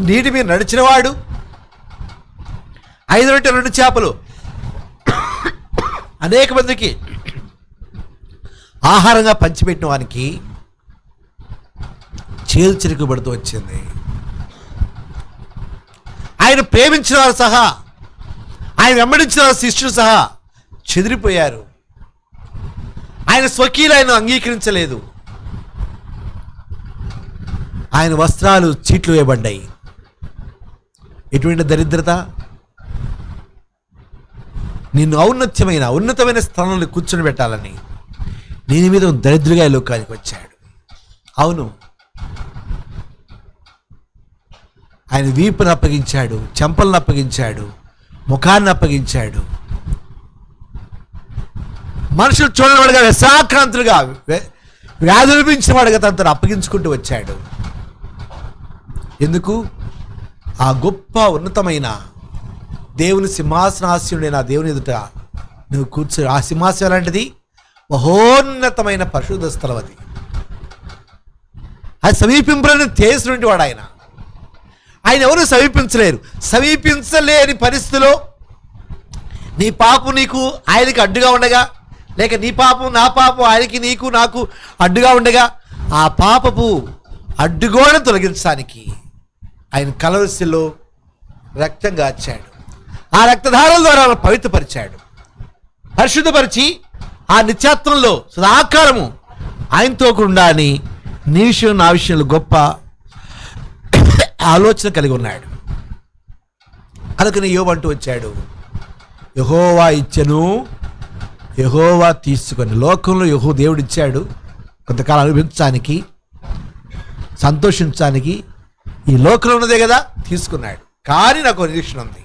నీటి మీద నడిచినవాడు, 5 రొట్టెలు 2 చేపలు అనేక మందికి ఆహారంగా పంచిపెట్టిన వానికి చేల్చిరుకుబడుతూ వచ్చింది. ఆయన ప్రేమించిన వారు సహా, ఆయన వెంబడించిన వారు శిష్యులు సహా చెదిరిపోయారు. ఆయన స్వకీయులు ఆయన అంగీకరించలేదు. ఆయన వస్త్రాలు చీట్లు వేయబడ్డాయి. ఎటువంటి దరిద్రత! నిన్ను ఉన్నతమైన స్థానంలో కూర్చొని పెట్టాలని నేను మీద దరిద్రగా లోకానికి వచ్చాడు. అవును, ఆయన వీపును అప్పగించాడు, చెంపలను అప్పగించాడు, ముఖాన్ని అప్పగించాడు. మనుషులు చూడనివాడుగా, వ్యసాక్రాంతులుగా, వ్యాధులు పెంచిన వాడుగా తనతో అప్పగించుకుంటూ వచ్చాడు. ఎందుకు? ఆ గొప్ప ఉన్నతమైన దేవుని సింహాసనాసీనుడైన దేవుని ఎదుట నువ్వు కూర్చో. ఆ సింహాసనం లాంటిది మహోన్నతమైన పరిశుద్ధ స్థలం. అది సమీపింపలేని తేజస్సుటువంటి వాడు ఆయన. ఆయన ఎవరు సమీపించలేరు. సమీపించలేని పరిస్థితిలో నీ పాపం నీకు ఆయనకి అడ్డుగా ఉండగా, లేక నీ పాపం నా పాపం ఆయనకి నీకు నాకు అడ్డుగా ఉండగా, ఆ పాపపు అడ్డుగోడను తొలగించడానికి ఆయన కలవరిశిలో రక్తం గార్చాడు. ఆ రక్తధారల ద్వారా పవిత్రపరిచాడు, పరిశుద్ధపరిచి ఆ నిత్యత్వంలో సదాకారము ఆయనతో కూడా అని నీ విషయం నా విషయంలో గొప్ప ఆలోచన కలిగి ఉన్నాడు. అందుకని యోబు అంటూ వచ్చాడు, యెహోవా ఇచ్చెను, యెహోవా తీసుకొని. లోకంలో దేవుడు ఇచ్చాడు కొంతకాలం అనుభవించడానికి, సంతోషించడానికి. ఈ లోకంలో ఉన్నదే కదా తీసుకున్నాడు. కానీ నాకు నిరీక్షణ ఉంది.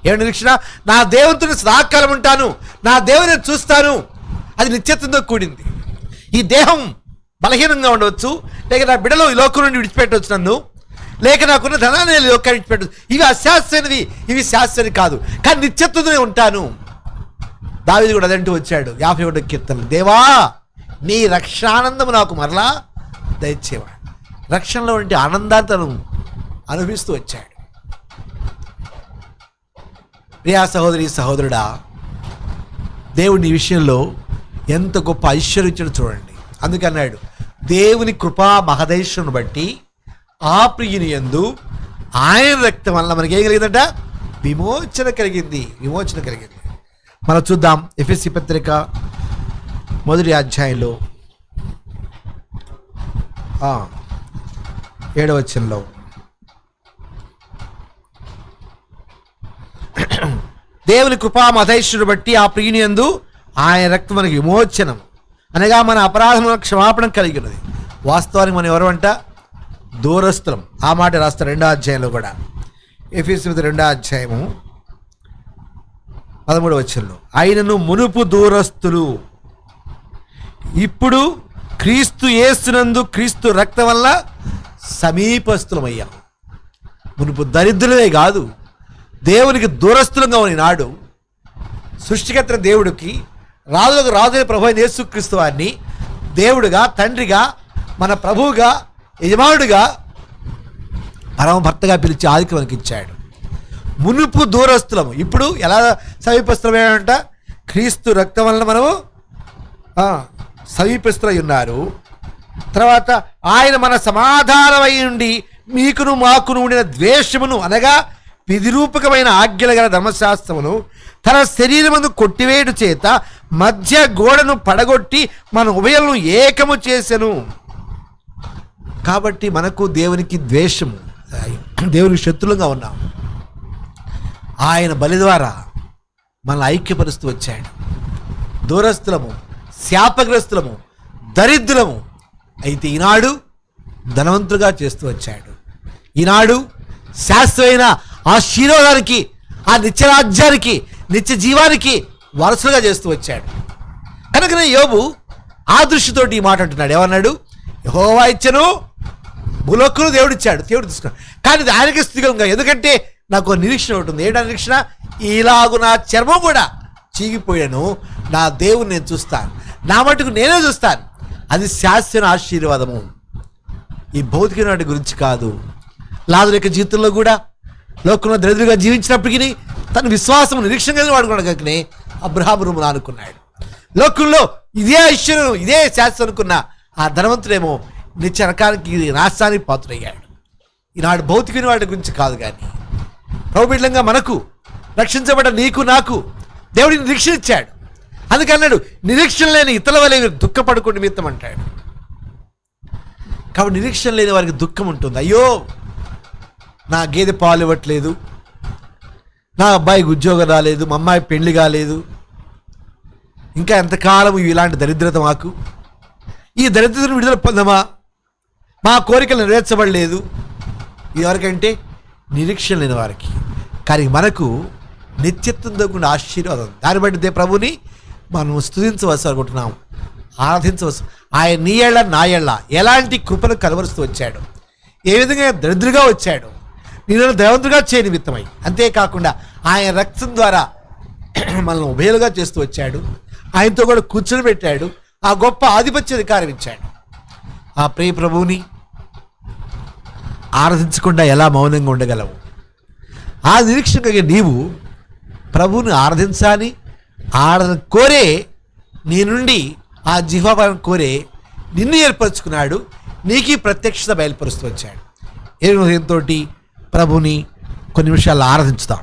ఏమి నిరీక్షణ? నా దేవునితో సదాకాలం ఉంటాను, నా దేవుని చూస్తాను. అది నిత్యత్వంతో కూడింది. ఈ దేహం బలహీనంగా ఉండవచ్చు, లేక నా బిడ్డలో ఈ లోకం నుండి విడిచిపెట్టవచ్చు నన్ను, లేక నాకున్న ధనాన్ని లోకాన్ని విడిచిపెట్టవచ్చు. ఇవి అశాశ్వతమైనవి, ఇవి శాశ్వతమైనవి కాదు, కానీ నిత్యత్వంతోనే ఉంటాను. దావీదు కూడా అదంటూ వచ్చాడు 51వ కీర్తన, దేవా నీ రక్షానందము నాకు మరలా దయచేవాడు. రక్షణలో ఉంటే ఆనందాన్ని తను అనుభవిస్తూ వచ్చాడు. ప్రియా సహోదరి సహోదరుడా, దేవుని విషయంలో ఎంత గొప్ప ఐశ్వర్యం చూడండి. అందుకన్నాడు, దేవుని కృపా మహదైశ్వరుని బట్టి ఆ ప్రియుని యందు ఆయన రక్తం వల్ల మనకి ఏం కలిగిందంట? విమోచన కలిగింది. మనం చూద్దాం ఎఫెసీ పత్రిక 1వ అధ్యాయంలో 7వ వచనంలో, దేవుని కృపా మహదైశ్వరుని బట్టి ఆ ప్రియుని యందు ఆయన రక్తం మనకి విమోచనం అనగా మన అపరాధముల క్షమాపణ కలిగినది. వాస్తవానికి మనం ఎవరు అంట? దూరస్థులం. ఆ మాట రాస్తారు 2వ అధ్యాయంలో కూడా. ఎఫెసీ 2వ అధ్యాయము 13వ వచనంలో, ఆయనను మునుపు దూరస్థులు, ఇప్పుడు క్రీస్తు యేసునందు క్రీస్తు రక్తం వల్ల సమీపస్థులమయ్యాం. మునుపు దరిద్రులమే కాదు, దేవునికి దూరస్థులంగా ఉన్న నాడు సృష్టికర్త దేవుడికి, రాజులకు రాజు ప్రభు అయిన యేసుక్రీస్తు వారిని దేవుడుగా, తండ్రిగా, మన ప్రభువుగా, యజమానుడిగా, పరమభర్తగా పిలిచి ఆధిక్యం ఇచ్చాడు. మునుపు దూరస్థులము, ఇప్పుడు ఎలా సమీపస్థులమేమంట? క్రీస్తు రక్తం వలన మనము సమీపస్థులై ఉన్నారు. తర్వాత ఆయన మన సమాధానమై ఉండి మీకును మాకును ఉండిన ద్వేషమును అనగా విధిరూపకమైన ఆజ్ఞల గల ధర్మశాస్త్రమును తన శరీరమందు కొట్టివేయడు చేత మధ్య గోడను పడగొట్టి మన ఉభయలను ఏకము చేసెను. కాబట్టి మనకు దేవునికి ద్వేషము, దేవునికి శత్రులుగా ఉన్నాం. ఆయన బలి ద్వారా మనల్ని ఐక్యపరుస్తూ వచ్చాడు. దూరస్థులము, శాపగ్రస్తులము, దరిద్రులము అయితే ఈనాడు ధనవంతులుగా చేస్తూ వచ్చాడు. ఈనాడు శాశ్వతమైన ఆశీర్వాదానికి, ఆ నిత్యరాజ్యానికి, నిత్య జీవానికి వారసులుగా చేస్తూ వచ్చాడు. కనుకనే యోబు ఆ దృష్టితోటి ఈ మాట అంటున్నాడు. ఏమన్నాడు? యెహోవా ఇచ్చెను, భూలోకమును దేవుడిచ్చాడు, దేవుడు తీసుకున్నాడు. కానీ ఇది ఆయనకి స్థితిగా, ఎందుకంటే నాకు నిరీక్షణ ఉంటుంది. ఏంటా నిరీక్షణ? ఇలాగు నా చర్మం కూడా చీగిపోయాను, నా దేవుని నేను చూస్తాను, నా మటుకు నేనే చూస్తాను. అది శాశ్వత ఆశీర్వాదము. ఈ భౌతిక నాటి గురించి కాదు. లాజరు యొక్క జీవితంలో కూడా లోకంలో దరిద్రుగా జీవించినప్పటికీ తన విశ్వాసం నిరీక్షణ కలిగి వాడుకున్నాడు. కనుకనే అబ్రహాము రూములు అనుకున్నాడు. లోకంలో ఇదే ఐశ్వర్యం, ఇదే శాశ్వతం అనుకున్న ఆ ధనవంతుడేమో నిత్య రకానికి, నాశానికి పాత్రయ్యాడు. ఈనాడు భౌతిక వాటి గురించి కాదు, కానీ ప్రభుబిడ్డంగా మనకు రక్షించబడ్డ నీకు నాకు దేవుడికి నిరీక్షణ ఇచ్చాడు. అందుకన్నాడు, నిరీక్షణ లేని ఇతరుల వలె దుఃఖపడుకుని నిమిత్తం అంటాడు. కాబట్టి నిరీక్షణ లేని వారికి దుఃఖం ఉంటుంది. అయ్యో, నా గేదె పాలు ఇవ్వట్లేదు, నా అబ్బాయికి ఉద్యోగం రాలేదు, మా అమ్మాయి పెళ్లి కాలేదు, ఇంకా ఎంతకాలం ఇలాంటి దరిద్రత మాకు, ఈ దరిద్రతను విడుదల పొందమా, మా కోరికలు నెరవేర్చబడలేదు. ఎవరికంటే నిరీక్షణ లేని వారికి. కానీ మనకు నిత్యత్వంతో కూడిన ఆశీర్వాదం. దాన్ని బట్టి ప్రభుని మనం స్తుతించవలసి అనుకుంటున్నాం, ఆరాధించవలసి. ఆయన నీ ఏళ్ళ నా ఏళ్ళ ఎలాంటి కృపను కనబరుస్తూ వచ్చాడు, ఏ విధంగా దరిద్రుగా వచ్చాడు, నేను దైవంతుగా చేయ నిమిత్తమై. అంతేకాకుండా ఆయన రక్తం ద్వారా మనల్ని ఉభయలుగా చేస్తూ వచ్చాడు. ఆయనతో కూడా కూర్చొని పెట్టాడు, ఆ గొప్ప ఆధిపత్య అధికారం ఇచ్చాడు. ఆ ప్రియ ప్రభువుని ఆరాధించకుండా ఎలా మౌనంగా ఉండగలవు? ఆ నిరీక్షణగా నీవు ప్రభువుని ఆరాధించాలి. ఆరాధన కోరే నీ నుండి, ఆ జిహ్వాను కోరే నిన్ను ఏర్పరచుకున్నాడు, నీకు ప్రత్యక్షత బయలుపరుస్తూ వచ్చాడు. ఏ హృదయంతో ప్రభుని కొన్ని నిమిషాలు ఆరాధించుతాం.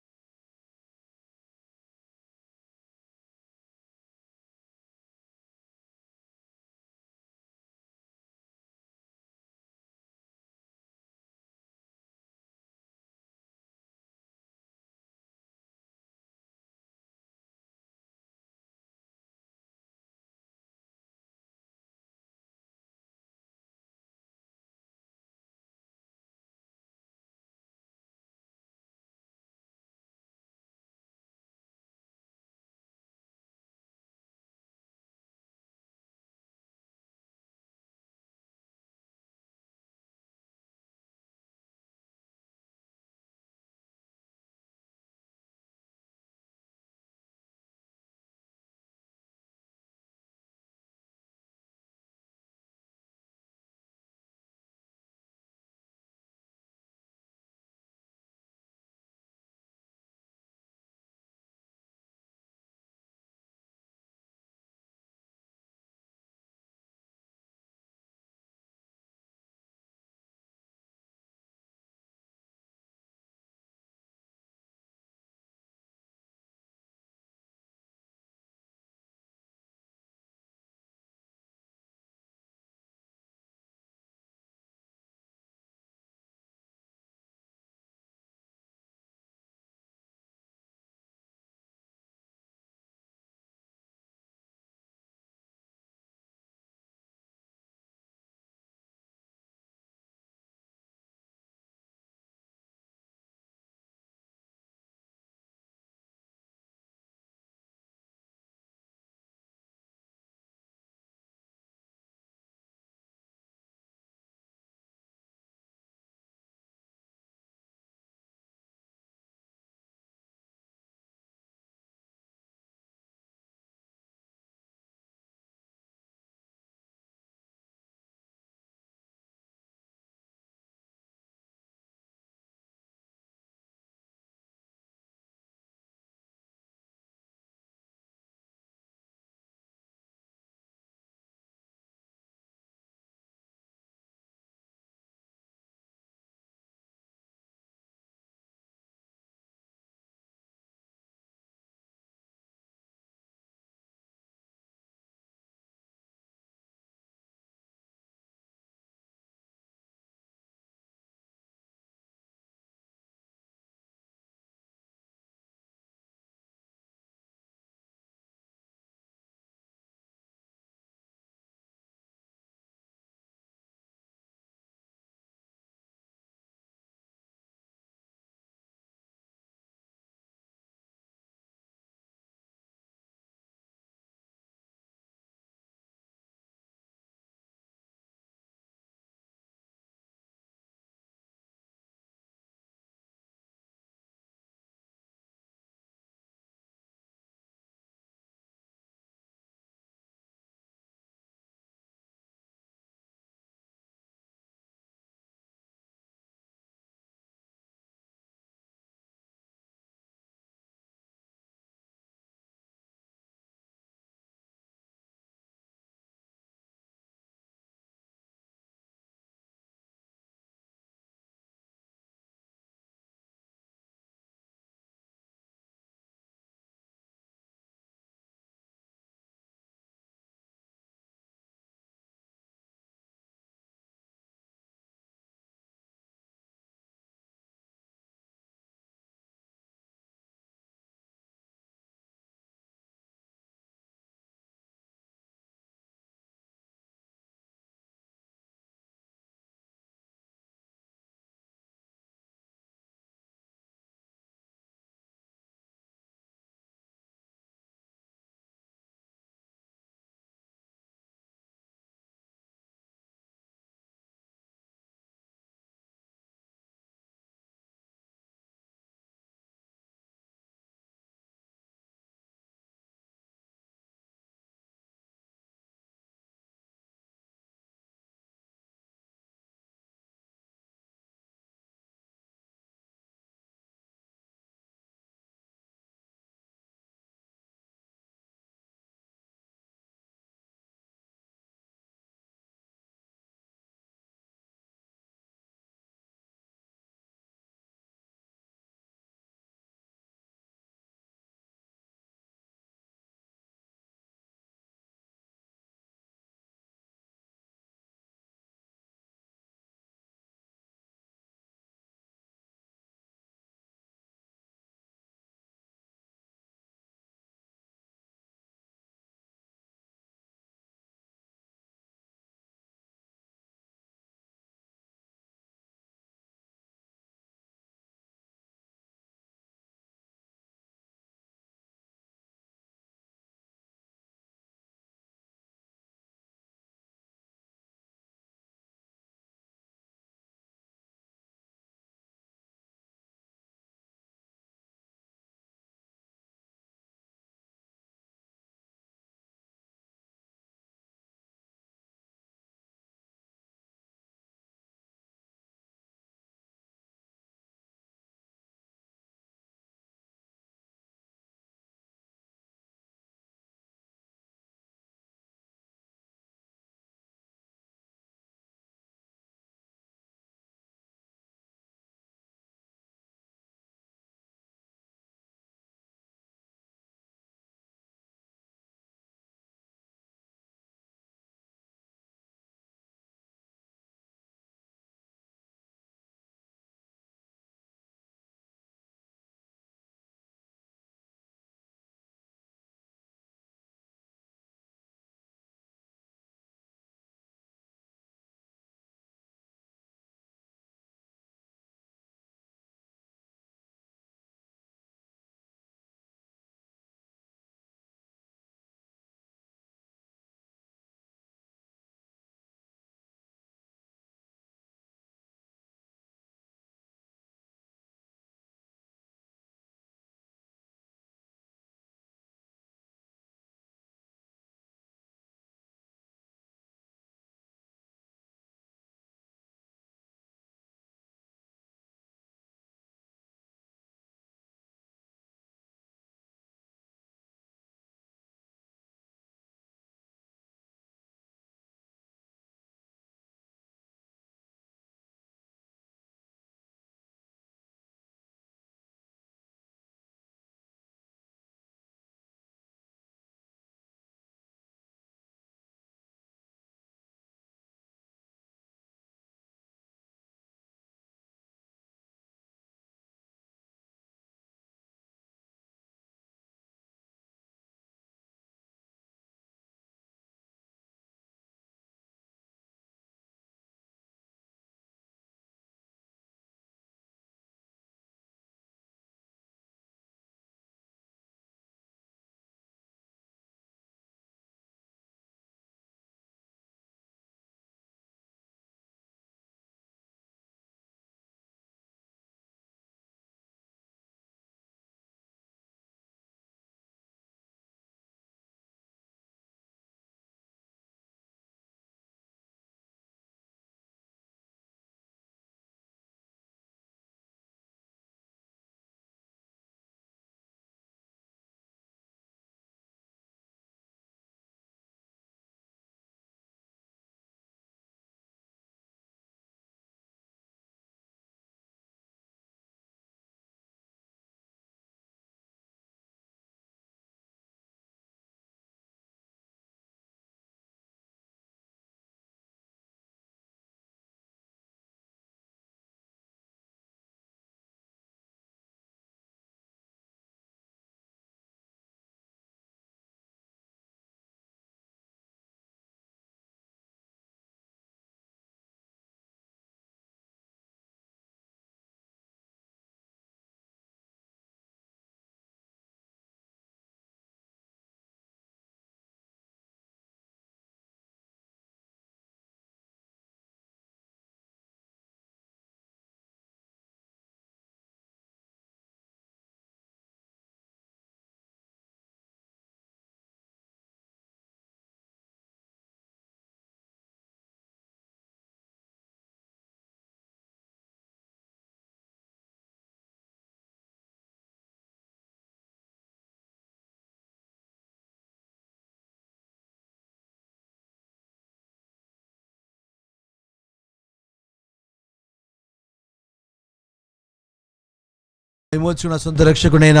విమోచన సొంత రక్షకుడైన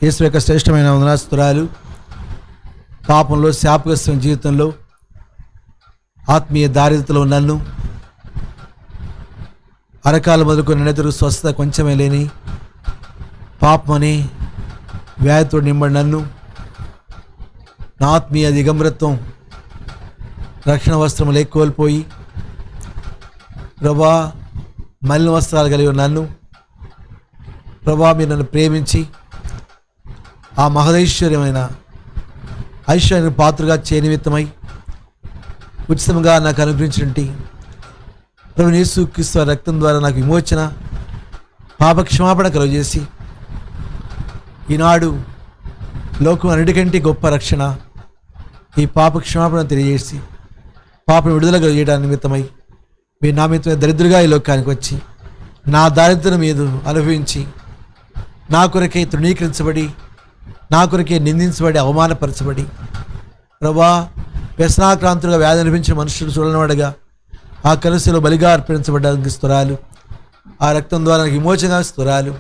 యేసు యొక్క శ్రేష్టమైన వందనాస్తురాలు. పాపంలో శాపగ్రస్తం జీవితంలో ఆత్మీయ దారిద్రతలో నన్ను అరకాలు మొదలుకొని నెనెదురు స్వస్థత కొంచెమే లేని పాపమని వ్యాధితో నింబడి నన్ను నా ఆత్మీయ దిగంబరత్వం రక్షణ వస్త్రం లేకోల్పోయి ప్రభా మలిన వస్త్రాలు కలిగి నన్ను ప్రభా మీరు నన్ను ప్రేమించి ఆ మహదైశ్వర్యమైన ఐశ్వర్య పాత్రగా చేనిమిత్తమై ఉచితంగా నాకు అనుగ్రహించినట్టు ప్రభువైన యేసుక్రీస్తు రక్తం ద్వారా నాకు విమోచన పాప క్షమాపణ కలుగజేసి ఈనాడు లోకం అన్నిటికంటే గొప్ప రక్షణ ఈ పాప క్షమాపణ తెలియజేసి పాపను విడుదల కలుగజేయడానికి నిమిత్తమై మీరు నా మిత్తమే దరిద్రుగా ఈ లోకానికి వచ్చి నా దారిద్ర్యం మీద అనుభవించి నా కొరకే తృణీకరించబడి నా కొరకే నిందించబడి అవమానపరచబడి ప్రభా వ్యసనాక్రాంతులుగా వ్యాధి అనిపించిన మనుషులు చూడనివాడుగా ఆ కలశలో బలిగా అర్పించబడ్డానికి స్తోత్రాలు. ఆ రక్తం ద్వారా నాకు విమోచన స్తోత్రాలు.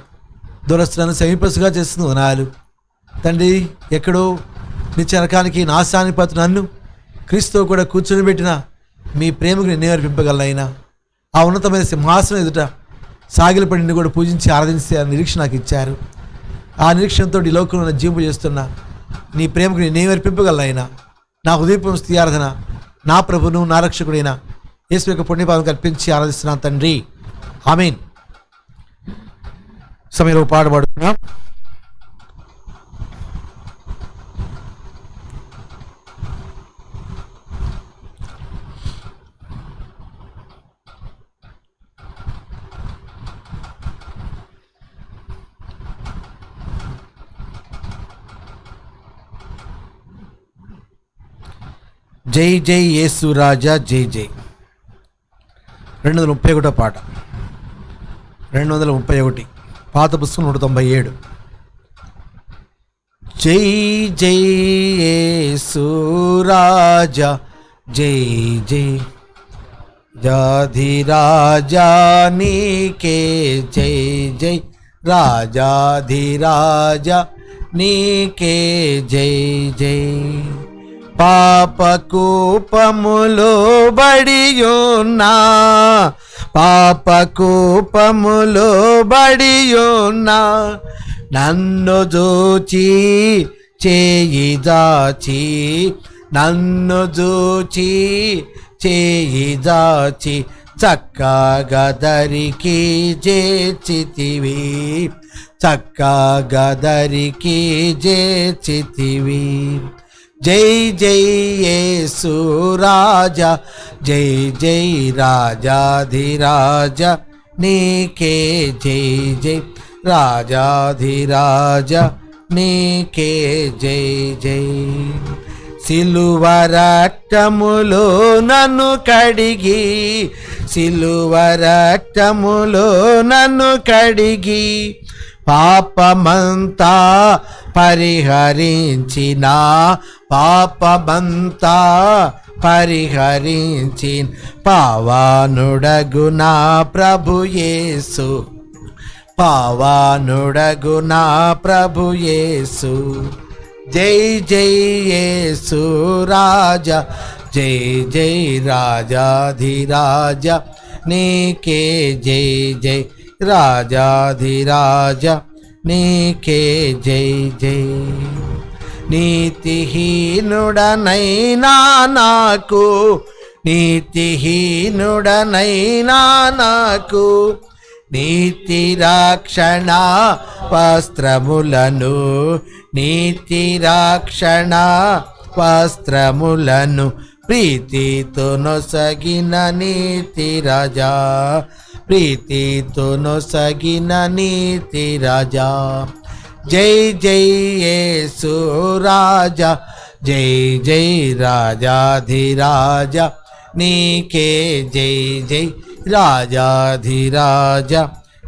దురస్తులను సమీపసుగా చేస్తున్న వనాలు తండ్రి. ఎక్కడో నిత్య నరకానికి నాశానికి పత్ర నన్ను క్రీస్తుతో కూడా కూర్చొని పెట్టిన మీ ప్రేమకు నిన్నే అర్పింపగలనైనా ఆ ఉన్నతమైన సింహాసనం ఎదుట సాగిలపడి నిన్ను కూడా పూజించి ఆరాధించే నిరీక్షణ నాకు ఇచ్చారు. ఆ నిరీక్షణతో ఈ లోకంలో జీవింపు చేస్తున్న నీ ప్రేమకు నేను అర్పింపగలనైనా నా హృదయపూర్వక స్తుతి ఆరాధన నా ప్రభును నా రక్షకుడైన యేసు యొక్క పుణ్యపాదం కల్పించి ఆరాధిస్తున్నాను తండ్రి. ఆమేన్. సమయంలో పాడబడుతున్నాం. జై జై యేసు రాజా జై జై. 231 పాట. 231 పాత పుస్తకం 197. జై జై యేసు రాజా జై జై రాజాధిరాజా నీకే జై జై రాజాధిరాజా నీకే జై జై. పాపకూపములో బడియున్నా పాపకూపములో బడియున్నా నన్ను జూచి చేయి దాచి నన్ను జూచి చేయి దాచి చక్కగా దరికి చేర్చితివి చక్కగా దరికి చేర్చితివి. జై జై యేసు రాజా జై జై రాజాధిరాజా నీకే జై జై రాజాధిరాజా నీకే జై జై. సిలువ రక్తములో నన్ను కడిగి సిలువ రక్తములో నన్ను కడిగి పాపమంతా పరిహరించిన పాపమంతా పరిహరించిన పావానుడగు నా ప్రభు యేసు పావానుడగు నా ప్రభు యేసు. జై జై యేసు రాజా జై జై రాజాధిరాజా నీకే జై జై రాజాధిరాజా నీకే జై జై. నీతిహీనుడనైనా నాకు నీతిహీనుడనైనా నాకు నీతి రక్షణ వస్త్రములను నీతి రక్షణ వస్త్రములను ప్రీతితో నొసగిన నీతి రాజా ప్రీతితో నొసగిన నీతి రాజా. జై జై యేసు రాజా జై జై రాజాధిరాజా నీకే జై జై రాజాధిరాజా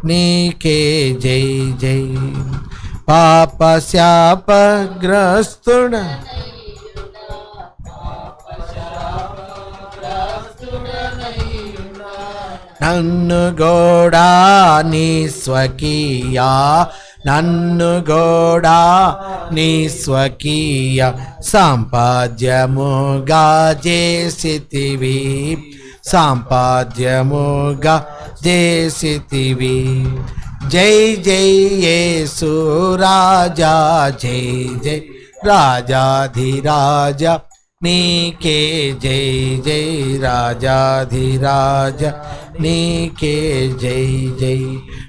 నీకే జై జై. పాప శాపగ్రస్తుడ నన్ను గోడా నీ స్వకీయా నన్ను గోడా నీ స్వకీయ సంపాద్యముగా చేసితివి, సంపాద్యముగా చేసితివి. జై జై యేసు రాజా, జై జై రాజాధిరాజ నీకే జై జై, రాజాధిరాజ నీకే జై జై.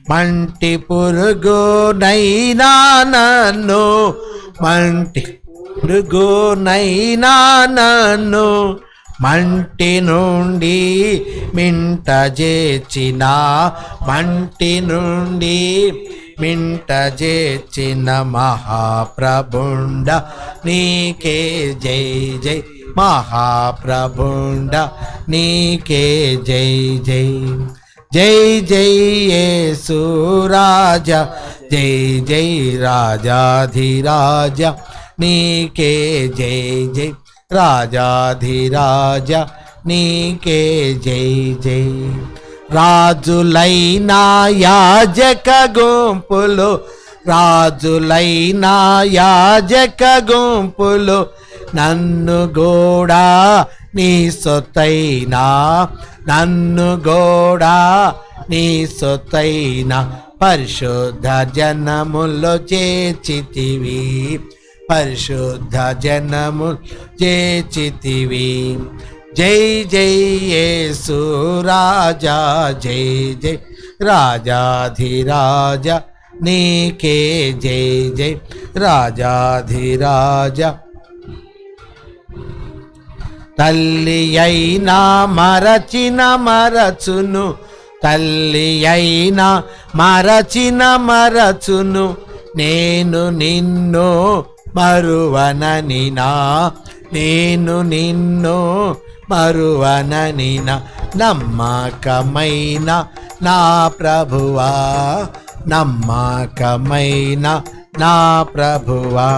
మంటి పురుగునైనా నన్ను, మంటి పురుగునైనా నన్ను మంటి నుండి మింట చేర్చిన, మంటి నుండి మింట చేర్చిన మహాప్రభుండ నీకే జై జై, మహాప్రభుండ నీకే జై జై. జై జై యేసు రాజా, జై జై రాజాధిరాజ నీకే జై జై, రాజాధిరాజ నీకే జై జై. రాజులైనా యాజక గుంపులు, రాజులైనా యాజక గుంపులు నన్ను గోడా నీ సొత్తైనా, నన్ను గోడా నీ సొత్తైనా పరిశుద్ధ జనములో చేర్చితివి, పరిశుద్ధ జనము చేర్చితివి. జై జై యేసు రాజా, జై జై రాజాధిరాజ నీకే జై జై, రాజాధిరాజ. తల్లి అయినా మరచిన మరచును, తల్లి అయినా మరచిన మరచును, నేను నిన్ను మరువననినా, నేను నిన్ను మరువననినా. నమ్మకమైన నా ప్రభువా, నమ్మకమైన నా ప్రభువా.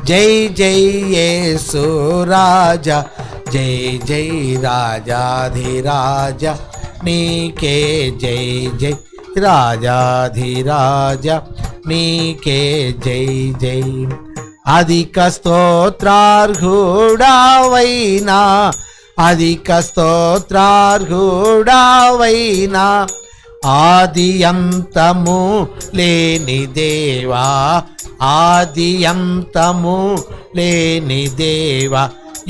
జై జై యేసు రాజా, జై జై రాజాధిరాజ నీకే జై జై, రాజాధిరాజ నీకే జై జై. అధిక స్తోత్రార్హుడావైనా, అధిక స్తోత్రార్హుడావైనా ఆది అంతము లేని దేవా, ఆది అంతము లేని దేవా.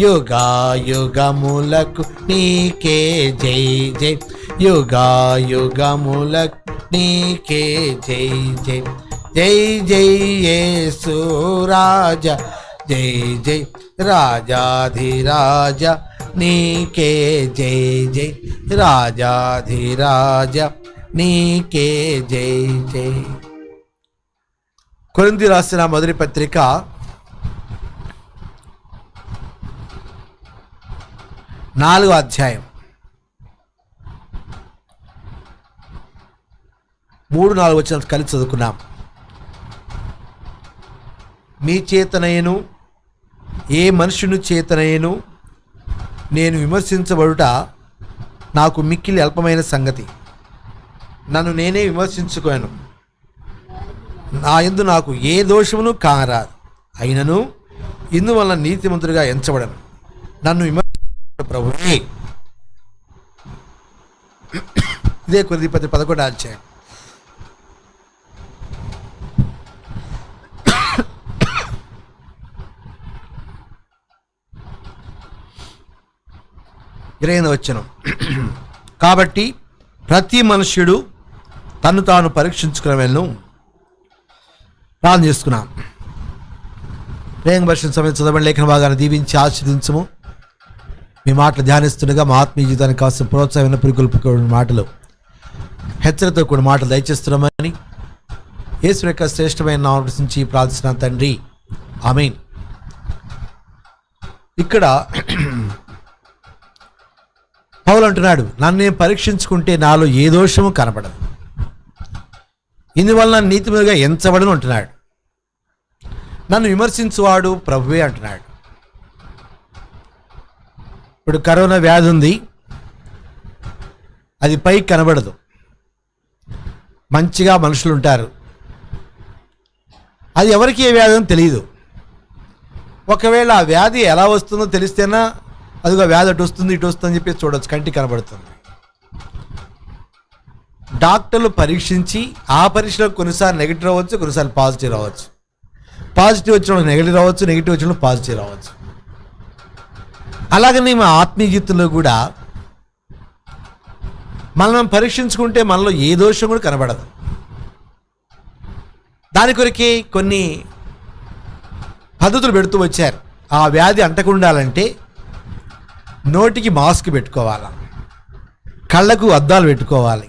యుగాయుగములకు నీకే జై జై, యుగాయుగములకు నీకే జై జై. జై జై యేసు రాజా, జై జై రాజాధిరాజ నీకే జై జై, రాజాధిరాజ నీకే జై జై. కొరింథీ రాసిన మొదటి పత్రిక 4వ అధ్యాయం 3-4 వచనాలు కలిసి చదువుకున్నాం. మీ చేతనైను ఏ మనుషుని చేతనైను నేను విమర్శించబడుట నాకు మిక్కిలి అల్పమైన సంగతి. నన్ను నేనే విమర్శించుకోను, నా యందు నాకు ఏ దోషమును కానరాదు. అయినను ఇందువలన నీతిమంతుడిగా ఎంచబడను. నన్ను విమర్శించు ప్రభువే. ఇదే కొరింథీ పత్రిక 11వ అధ్యాయం. వచనం. కాబట్టి ప్రతి మనుష్యుడు తను తాను పరీక్షించుకునేను ప్రార్థన చేసుకున్నాం. ప్రేమ వర్షం సమయం చదవని లేఖన భాగాన్ని దీవించి ఆశీర్వదించము. మీ మాటలు ధ్యానిస్తుండగా మా ఆత్మీయ జీవితానికి కావాల్సిన ప్రోత్సాహమైన పురికొల్పుకోవడం మాటలు, హెచ్చరికతో కూడిన మాటలు దయచేస్తున్నామని యేసు యొక్క శ్రేష్టమైన నామములో ప్రశ్నించి ప్రార్థిస్తున్నాను తండ్రి, ఆమేన్. ఇక్కడ పౌలు అంటున్నాడు, నన్ను నేను పరీక్షించుకుంటే నాలో ఏ దోషము కనపడదు, ఇందువల్ల నీతిమంతుడిగా ఎంచబడను అంటున్నాడు. నన్ను విమర్శించువాడు ప్రభువే అంటున్నాడు. ఇప్పుడు కరోనా వ్యాధి ఉంది, అది పైకి కనబడదు. మంచిగా మనుషులు ఉంటారు, అది ఎవరికి ఏ వ్యాధి అని తెలియదు. ఒకవేళ ఆ వ్యాధి ఎలా వస్తుందో తెలిస్తేనా అదిగో వ్యాధి అటు వస్తుంది ఇటు వస్తుంది అని చెప్పి చూడవచ్చు, కంటికి కనబడుతుంది. డాక్టర్లు పరీక్షించి ఆ పరీక్షలో కొన్నిసార్లు నెగిటివ్ రావచ్చు, కొన్నిసార్లు పాజిటివ్ రావచ్చు. పాజిటివ్ వచ్చిన నెగిటివ్ రావచ్చు, నెగిటివ్ వచ్చిన పాజిటివ్ రావచ్చు. అలాగని మా ఆత్మీయ జీవితంలో కూడా మనం పరీక్షించుకుంటే మనలో ఏ దోషం కూడా కనబడదు. దాని కొరకే కొన్ని పద్ధతులు పెడుతూ వచ్చారు. ఆ వ్యాధి అంటకుండాలంటే నోటికి మాస్క్ పెట్టుకోవాలి, కళ్ళకు అద్దాలు పెట్టుకోవాలి,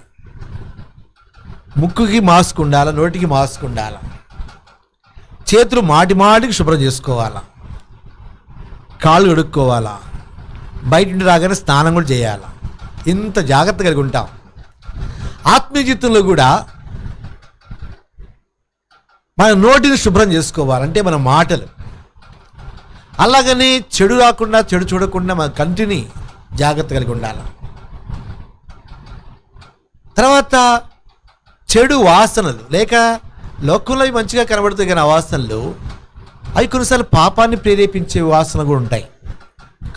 ముక్కుకి మాస్క్ ఉండాలి, నోటికి మాస్క్ ఉండాలి, చేతులు మాటికి శుభ్రం చేసుకోవాలా, కాళ్ళు కడుక్కోవాలా, బయట నుండి రాగానే స్నానం కూడా చేయాలి. ఇంత జాగ్రత్త కలిగి ఉంటాం. ఆత్మీయ జీవితంలో కూడా మన నోటిని శుభ్రం చేసుకోవాలంటే మన మాటలు, అలాగని చెడు రాకుండా చెడు చూడకుండా మన కంటిని జాగ్రత్త కలిగి ఉండాలి. తర్వాత చెడు వాసనలు లేక లోకంలో మంచిగా కనబడుతాయి కానీ ఆ వాసనలు అవి కొన్నిసార్లు పాపాన్ని ప్రేరేపించే వాసనలు కూడా ఉంటాయి.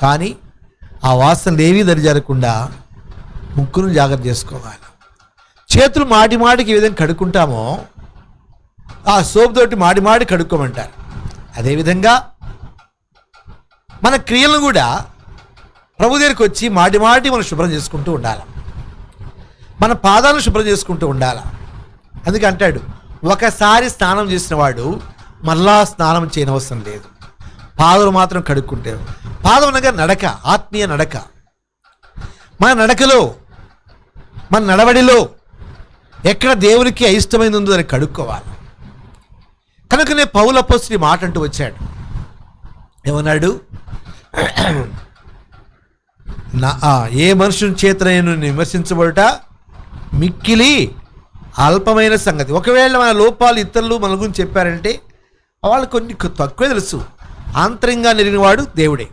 కానీ ఆ వాసనలు ఏవీ దరిజారకుండా ముక్కును జాగ్రత్త చేసుకోవాలి. చేతులు మాటికి ఏ విధంగా కడుక్కుంటామో ఆ సోప్ తోటి మాటి కడుక్కోమంటారు. అదేవిధంగా మన క్రియలను కూడా ప్రభు దగ్గరికి వచ్చి మాటి మనం శుభ్రం చేసుకుంటూ ఉండాలి. మన పాదాలను శుభ్రం చేసుకుంటూ ఉండాలి. అందుకే అంటాడు, ఒకసారి స్నానం చేసిన వాడు మళ్ళా స్నానం చేయనవసరం లేదు, పాదలు మాత్రం కడుక్కుంటారు. పాదం అనగా నడక, ఆత్మీయ నడక. మన నడకలో మన నడవడిలో ఎక్కడ దేవునికి అయిష్టమైంది ఉందో దాన్ని కడుక్కోవాలి. కనుకనే పౌలు అపోస్తలుడు మాట అంటూ వచ్చాడు. ఏమన్నాడు? ఏ మనుషుని చేత నేను విమర్శించబడుట మిక్కిలి అల్పమైన సంగతి. ఒకవేళ మన లోపాలు ఇతరులు మన గురించి చెప్పారంటే వాళ్ళు కొన్ని తక్కువే తెలుసు. ఆంతరంగా నెరిగినవాడు దేవుడే.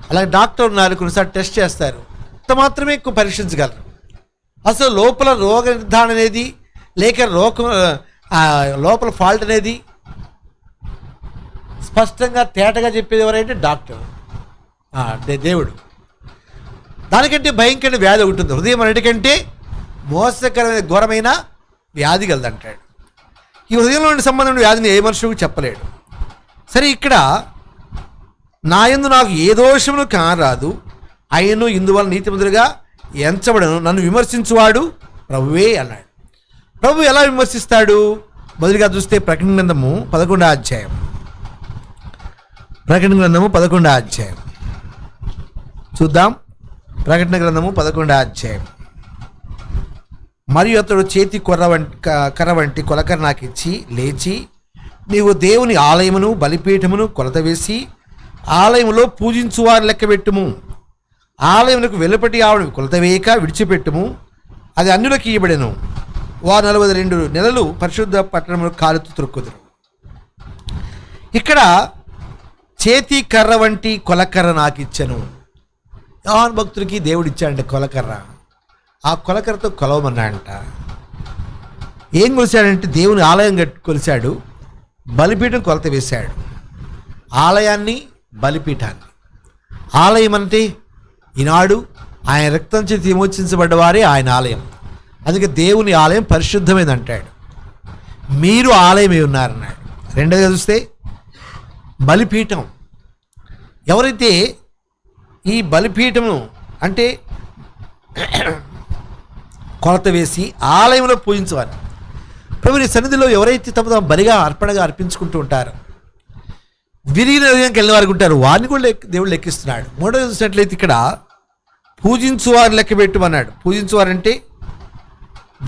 అలాగే డాక్టర్ ఉన్నారు, కొన్నిసార్లు టెస్ట్ చేస్తారు, అంత మాత్రమే ఎక్కువ పరీక్షించగలరు. అసలు లోపల రోగ నిర్ధారణ అనేది లేక లోపల ఫాల్ట్ అనేది స్పష్టంగా తేటగా చెప్పేది ఎవరైతే డాక్టర్, దేవుడు. దానికంటే భయంకరమైన వ్యాధి ఒకటి ఉంది. హృదయం అన్నిటికంటే మోసకరమైన ఘోరమైన వ్యాధి కలదంటాడు. ఈ హృదయంలోని సంబంధం వ్యాధిని ఏ మనుషులకు చెప్పలేడు. సరే, ఇక్కడ నా యందు నాకు ఏ దోషమును కారాదు, ఆయను ఇందువల్ల నీతిమంతుడిగా ఎంచబడను, నన్ను విమర్శించువాడు ప్రభువే అన్నాడు. ప్రభు ఎలా విమర్శిస్తాడు? మొదటిగా చూస్తే ప్రకటన గ్రంథము 11వ అధ్యాయం. ప్రకటన గ్రంథము 11వ అధ్యాయం చూద్దాం. ప్రకటన గ్రంథము 11వ అధ్యాయం. మరియు అతడు చేతి కర్ర వంటి కొలకర నాకు ఇచ్చి లేచి, నీవు దేవుని ఆలయమును బలిపీఠమును కొలత వేసి ఆలయములో పూజించువారు లెక్కబెట్టుము. ఆలయమునకు వెలుపటి ఆవిడ కొలత వేయక విడిచిపెట్టుము. అది అన్యులకు ఇయ్యబడెను. వారు 42 నెలలు పరిశుద్ధ పట్టణమును కాలుతూ త్రొక్కుదురు. ఇక్కడ చేతి కర్ర వంటి కొలకర్ర నాకు ఇచ్చెను. యోహాను భక్తుడికి దేవుడు ఇచ్చాడంటే కొలకర్ర. ఆ కొలకర్రతో కొలవమన్నాడంట. ఏం కొలిచాడంటే దేవుని ఆలయం కొలిచాడు, బలిపీఠం కొలత వేశాడు. ఆలయాన్ని, బలిపీఠాన్ని. ఆలయం అంటే ఈనాడు ఆయన రక్తం చేతి విమోచించబడ్డవారే ఆయన ఆలయం. అందుకే దేవుని ఆలయం పరిశుద్ధమైంది అంటాడు. మీరు ఆలయమే ఉన్నారన్నాడు. రెండోగా చూస్తే బలిపీఠం. ఎవరైతే ఈ బలిపీఠమును అంటే కొలత వేసి ఆలయంలో పూజించేవారు. ప్రభుని సన్నిధిలో ఎవరైతే తమ బలిగా అర్పణగా అర్పించుకుంటూ ఉంటారో, విరిగిన హృదయంకి వెళ్ళిన వారికి ఉంటారు, వారిని కూడా దేవుడు లెక్కిస్తున్నాడు. మూడోది చూసినట్లయితే ఇక్కడ పూజించువారు లెక్క పెట్టమన్నాడు. పూజించువారంటే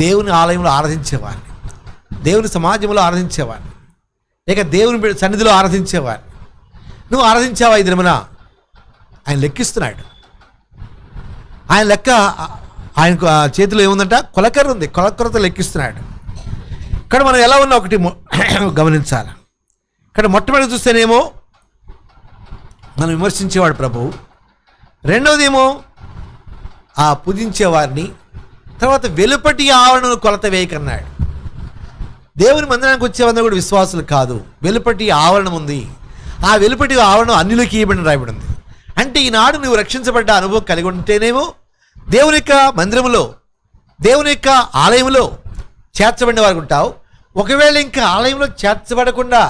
దేవుని ఆలయంలో ఆరాధించేవారిని, దేవుని సమాజంలో ఆరాధించేవారిని, లేక దేవుని సన్నిధిలో ఆరాధించేవారిని. నువ్వు ఆరాధించావా ఈ దినమున? ఆయన లెక్కిస్తున్నాడు. ఆయన లెక్క ఆయన చేతిలో ఏముందంట? కొలకర్ర ఉంది. కొలకర్రతో లెక్కిస్తున్నాడు. ఇక్కడ మనం ఎలా ఉన్నా ఒకటి గమనించాలి. ఇక్కడ మొట్టమొదటి చూస్తేనేమో మనం విమర్శించేవాడు ప్రభువు, రెండవదేమో ఆ పూజించేవారిని, తర్వాత వెలుపటి ఆవరణను కొలత వేయకన్నాడు. దేవుని మందిరానికి వచ్చేవారందరూ కూడా విశ్వాసులు కాదు. వెలుపటి ఆవరణం ఉంది. ఆ వెలుపటి ఆవరణం అన్యులకి ఇవ్వబడిన రాయబడింది. అంటే ఈనాడు నువ్వు రక్షించబడ్డ అనుభవం కలిగి ఉంటేనేమో దేవుని యొక్క మందిరంలో, దేవుని యొక్క ఆలయంలో చేర్చబడిన వారు ఉంటావు. ఒకవేళ ఇంకా ఆలయంలో చేర్చబడకుండా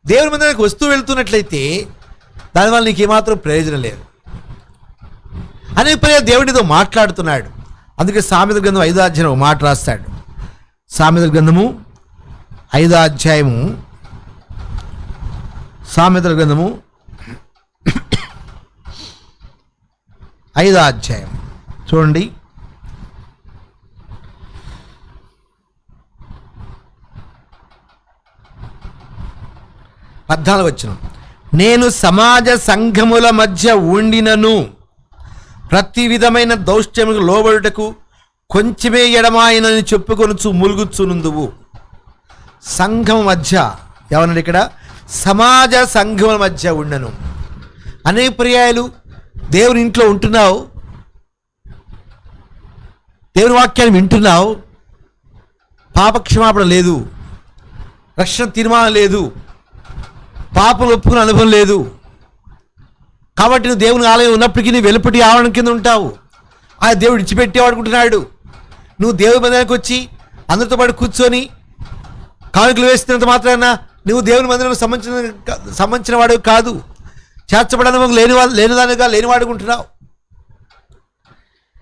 దేవుని మందిరానికి వస్తూ వెళ్తున్నట్లయితే దానివల్ల నీకు ఏమాత్రం ప్రయోజనం లేదు. అనేక పర్యాలు దేవుడితో మాట్లాడుతున్నాడు. అందుకే సామెతల గ్రంథం 5వ అధ్యాయం ఒక మాట రాస్తాడు. సామెతల గ్రంథము 5వ అధ్యాయము, సామెతల గ్రంథము 5వ అధ్యాయం చూడండి. 14వ వచనం. నేను సమాజ సంఘముల మధ్య ఉండినను ప్రతి విధమైన దౌష్ట్యముకు లోబడుటకు కొంచెమే ఎడమాయనని చెప్పుకొనుచు ములుగుచునుందువు. సంఘం మధ్య ఏమన్నాడు ఇక్కడ? సమాజ సంఘముల మధ్య ఉండను. అనేక పర్యాయాలు దేవుని ఇంట్లో ఉంటున్నావు, దేవుని వాక్యాన్ని వింటున్నావు, పాపక్షమాపణ లేదు, రక్షణ తీర్మానం లేదు, పాపం ఒప్పుకునే అనుభవం లేదు. కాబట్టి నువ్వు దేవుని ఆలయం ఉన్నప్పటికీ నీ వెలుపటి ఆవరణ కింద ఉంటావు. ఆ దేవుడు ఇచ్చిపెట్టేవాడుకుంటున్నాడు. నువ్వు దేవుని మందిరానికి వచ్చి అందరితో పాటు కూర్చొని కానుకలు వేస్తున్నంత మాత్రాన నువ్వు దేవుని మందిరానికి సంబంధించిన వాడు కాదు. చేర్చబడ అనుభవం లేనిదానిగా లేనివాడుకుంటున్నావు.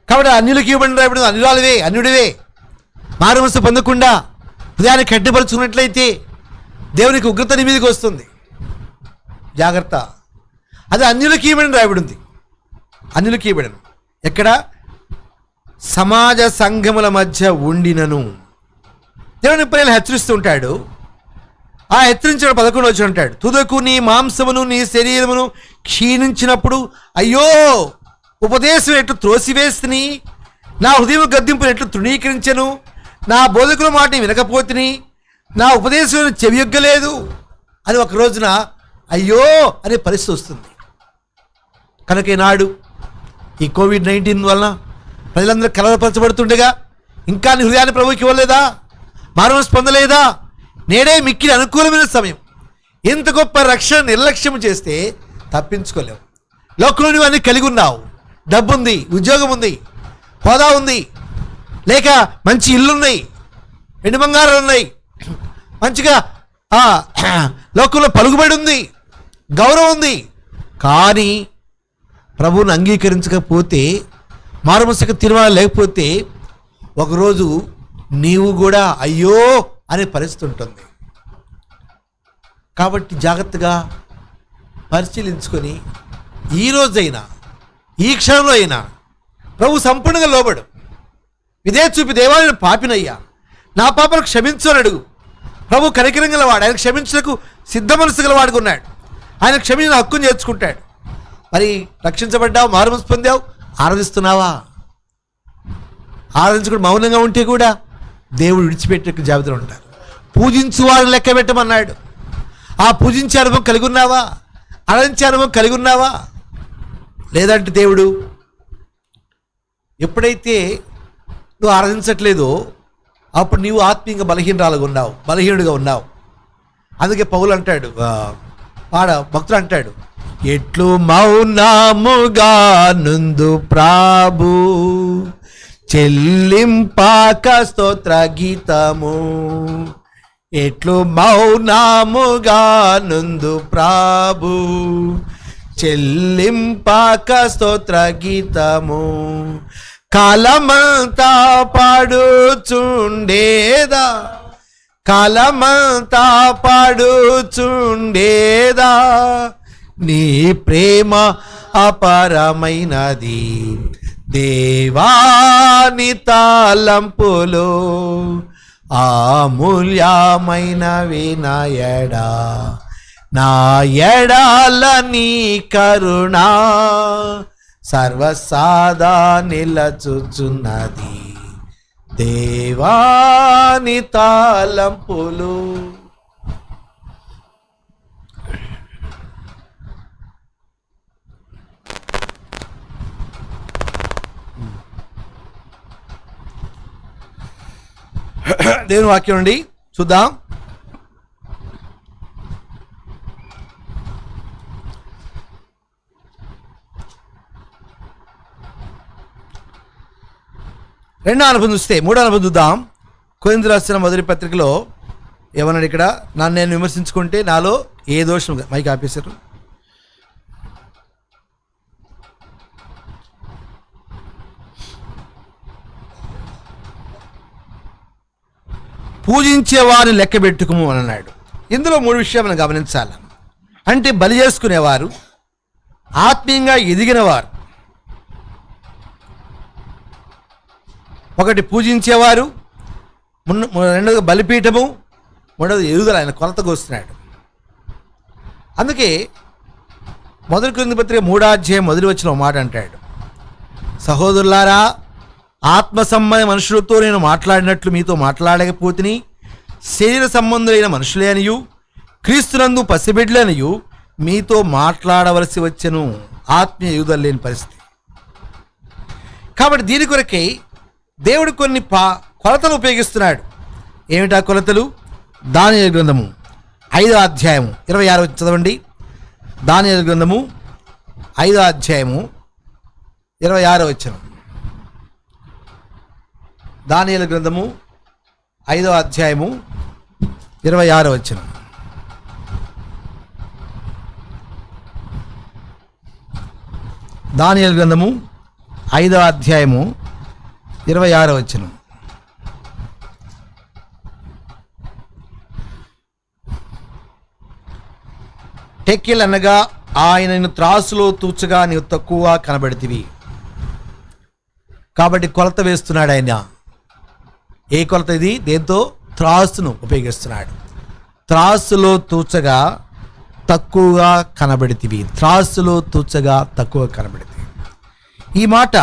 కాబట్టి అన్యులకి ఇవ్వబడిన రాయబడి అన్యురాలువే, అన్యుడివే. మారుమనసు పొందకుండా హృదయాన్ని కట్టిపరుచుకున్నట్లయితే దేవునికి ఉగ్రత నీ మీదకి వస్తుంది. జాగ్రత్త. అది అన్యులకి ఇవ్వబడిన రాయబడింది. అన్యులకి ఇవ్వబడను. ఎక్కడ? సమాజ సంఘముల మధ్య ఉండినను. దేవుని ప్రేమ హెచ్చరిస్తూ ఉంటాడు. ఆ హెచ్చరించిన 11వ వచనం ఉంటాడు. తుదకు నీ మాంసమును నీ శరీరమును క్షీణించినప్పుడు అయ్యో, ఉపదేశం ఎట్లు త్రోసివేస్తుని, నా హృదయం గద్దింపును ఎట్లు తృణీకరించను, నా బోధకుల మాట వినకపోతిని, నా ఉపదేశం చెవియొగ్గలేదు అని ఒక రోజున అయ్యో అనే పరిస్థితి వస్తుంది. కనుక ఈనాడు ఈ కోవిడ్-19 వలన ప్రజలందరూ కలవరపరచబడుతుండగా ఇంకా నీ హృదయాన్ని ప్రభువుకి ఇవ్వలేదా? మానవస్ పొందలేదా? నేడే మిక్కిలి అనుకూలమైన సమయం. ఇంత గొప్ప రక్షణ నిర్లక్ష్యం చేస్తే తప్పించుకోలేవు. లోకంలో నువ్వు అన్నీ కలిగి ఉన్నావు. డబ్బు ఉంది, ఉద్యోగం ఉంది, హోదా ఉంది, లేక మంచి ఇల్లున్నాయి, ఎండు బంగారాలు ఉన్నాయి, మంచిగా లోకంలో పలుకుబడి ఉంది, గౌరవం ఉంది. కానీ ప్రభువుని అంగీకరించకపోతే, మారుమనసుకు తీర్మానం లేకపోతే ఒకరోజు నీవు కూడా అయ్యో అనే పరిస్థితి ఉంటుంది. కాబట్టి జాగ్రత్తగా పరిశీలించుకొని ఈ రోజైనా, ఈ క్షణంలో అయినా ప్రభు సంపూర్ణంగా లోబడు. ఇదే చూపి దేవాలయం పాపినయ్యా, నా పాపను క్షమించు అని అడుగు. ప్రభు కనికరం గలవాడు. ఆయన క్షమించడానికి సిద్ధ మనసు గలవాడుగా ఉన్నాడు. ఆయన క్షమించిన హక్కును చేర్చుకుంటాడు. మరి రక్షించబడ్డావు, మారుమనసు పొందావు, ఆరాధిస్తున్నావా? ఆరాధించుకుని మౌనంగా ఉంటే కూడా దేవుడు విడిచిపెట్టే జాబితాలో ఉంటారు. పూజించు వారిని లెక్క పెట్టమన్నాడు. ఆ పూజించే అనుభవం కలిగి ఉన్నావా? ఆరాధించే అనుభవం కలిగి ఉన్నావా? లేదంటే దేవుడు ఎప్పుడైతే నువ్వు ఆరాధించట్లేదో అప్పుడు నీవు ఆత్మీయంగా బలహీనుడిగా ఉన్నావు. అందుకే పౌలు అంటాడు, భక్తుడు అంటాడు, ఎట్లు మౌనముగా నుందు ప్రాభు చెల్లింపాక స్తోత్ర గీతము. ఎట్లు మౌనముగా నుందు ప్రాభు చెల్లింపాక స్తోత్ర గీతము. కాలమంతా పాడుచుండేదా, కాలమంతా పాడుచుండేదా, నీ ప్రేమ అపారమైనది, దేవాని తాళంపులు అమూల్యమైనవి నా ఎడా, నా ఎడాల నీ కరుణ సర్వసాదా నిలచుచున్నది, దేవాని తాళంపులు. దేవుని వాక్యం నుండి చూద్దాం. రెండో అనుభవం చూస్తే మూడో అనుభవం చూద్దాం. కొరింథీయులకు రాసిన మొదటి పత్రికలో ఏమన్నాడు ఇక్కడ? నన్ను నేను విమర్శించుకుంటే నాలో ఏ దోషం, మైక్ ఆపేశారు. పూజించే వారిని లెక్క పెట్టుకుము అని అన్నాడు. ఇందులో 3 విషయాలు మనం గమనించాలి. అంటే బలి చేసుకునేవారు, ఆత్మీయంగా ఎదిగినవారు, ఒకటి పూజించేవారు, రెండోది బలిపీఠము, మూడవది ఎదుగుదల. ఆయన కొలతకు వస్తున్నాడు. అందుకే మొదటి కొరింథీ పత్రిక 3వ అధ్యాయం మొదటి వచనం మాట అంటాడు, సహోదరులారా, ఆత్మ సంబంధ మనుషులతో నేను మాట్లాడినట్లు మీతో మాట్లాడకపోతిని, శరీర సంబంధులైన మనుషులే అనియు క్రీస్తునందు పసిబిడ్డలనియు మీతో మాట్లాడవలసి వచ్చెను. ఆత్మీయ ఎదుగుదల లేని పరిస్థితి. కాబట్టి దీని కొరకై దేవుడు కొన్ని కొలతలు ఉపయోగిస్తున్నాడు. ఏమిటా కొలతలు? దానియేలు గ్రంథము 5వ అధ్యాయము 26 చదవండి. దానియేలు గ్రంథము 5వ అధ్యాయము 26 వచనం. దానియేలు గ్రంథము 5వ అధ్యాయము 26 వచనం. దానియేలు గ్రంథము 5వ అధ్యాయము 26 వచనం. టెక్కిల్ అనగా ఆయనను త్రాసులో తూచగా నీవు తక్కువ కనబడితివి. కాబట్టి కొలత వేస్తున్నాడు ఆయన. ఏ కొలత ఇది? దేంతో? త్రాసును ఉపయోగిస్తున్నాడు. త్రాసులో తూచగా తక్కువగా కనబడితివి. త్రాసులో తూచగా తక్కువ కనబడితివి. ఈ మాట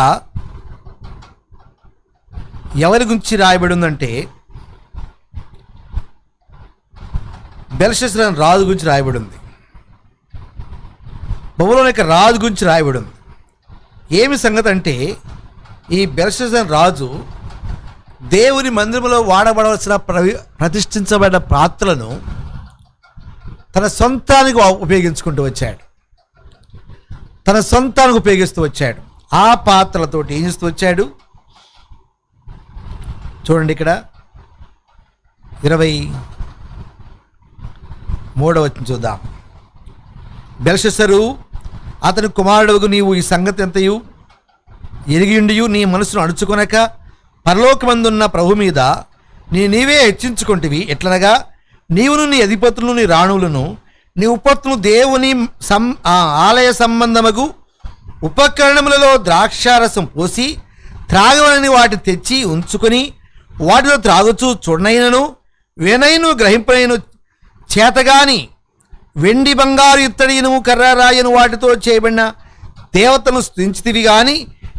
ఎవరి గురించి రాయబడి ఉందంటే బెల్షస్సర్ రాజు గురించి రాయబడి ఉంది. బబులోను యొక్క రాజు గురించి రాయబడి ఉంది. ఏమి సంగతి అంటే, ఈ బెల్షస్సర్ రాజు దేవుని మందిరంలో వాడబడవలసిన ప్రతిష్ఠించబడిన పాత్రలను తన సొంతానికి ఉపయోగించుకుంటూ వచ్చాడు. తన సొంతానికి ఉపయోగిస్తూ వచ్చాడు. ఆ పాత్రలతోటి ఏం చేస్తూ వచ్చాడు? చూడండి, ఇక్కడ 23వ వచనం చూద్దాం. బెల్షస్సరు అతని కుమారుడు, నీవు ఈ సంగతి ఎంతయు ఎరిగిండియు నీ మనసును అణుచుకొనక పరలోకమందున్న ప్రభు మీద నీవే హెచ్చించుకుంటివి. ఎట్లనగా నీవును నీ అధిపతులను నీ రాణువులను నీ ఉపత్తును దేవుని ఆలయ సంబంధమగు ఉపకరణములలో ద్రాక్షారసం పోసి త్రాగవలని వాటి తెచ్చి ఉంచుకొని వాటిలో త్రాగుచూ చూడనైనను వినైను గ్రహింపనైను చేతగాని వెండి బంగారు ఇత్తడి ఇనుము కర్ర రాయను వాటితో చేయబడిన దేవతను స్తుతించితివి గాని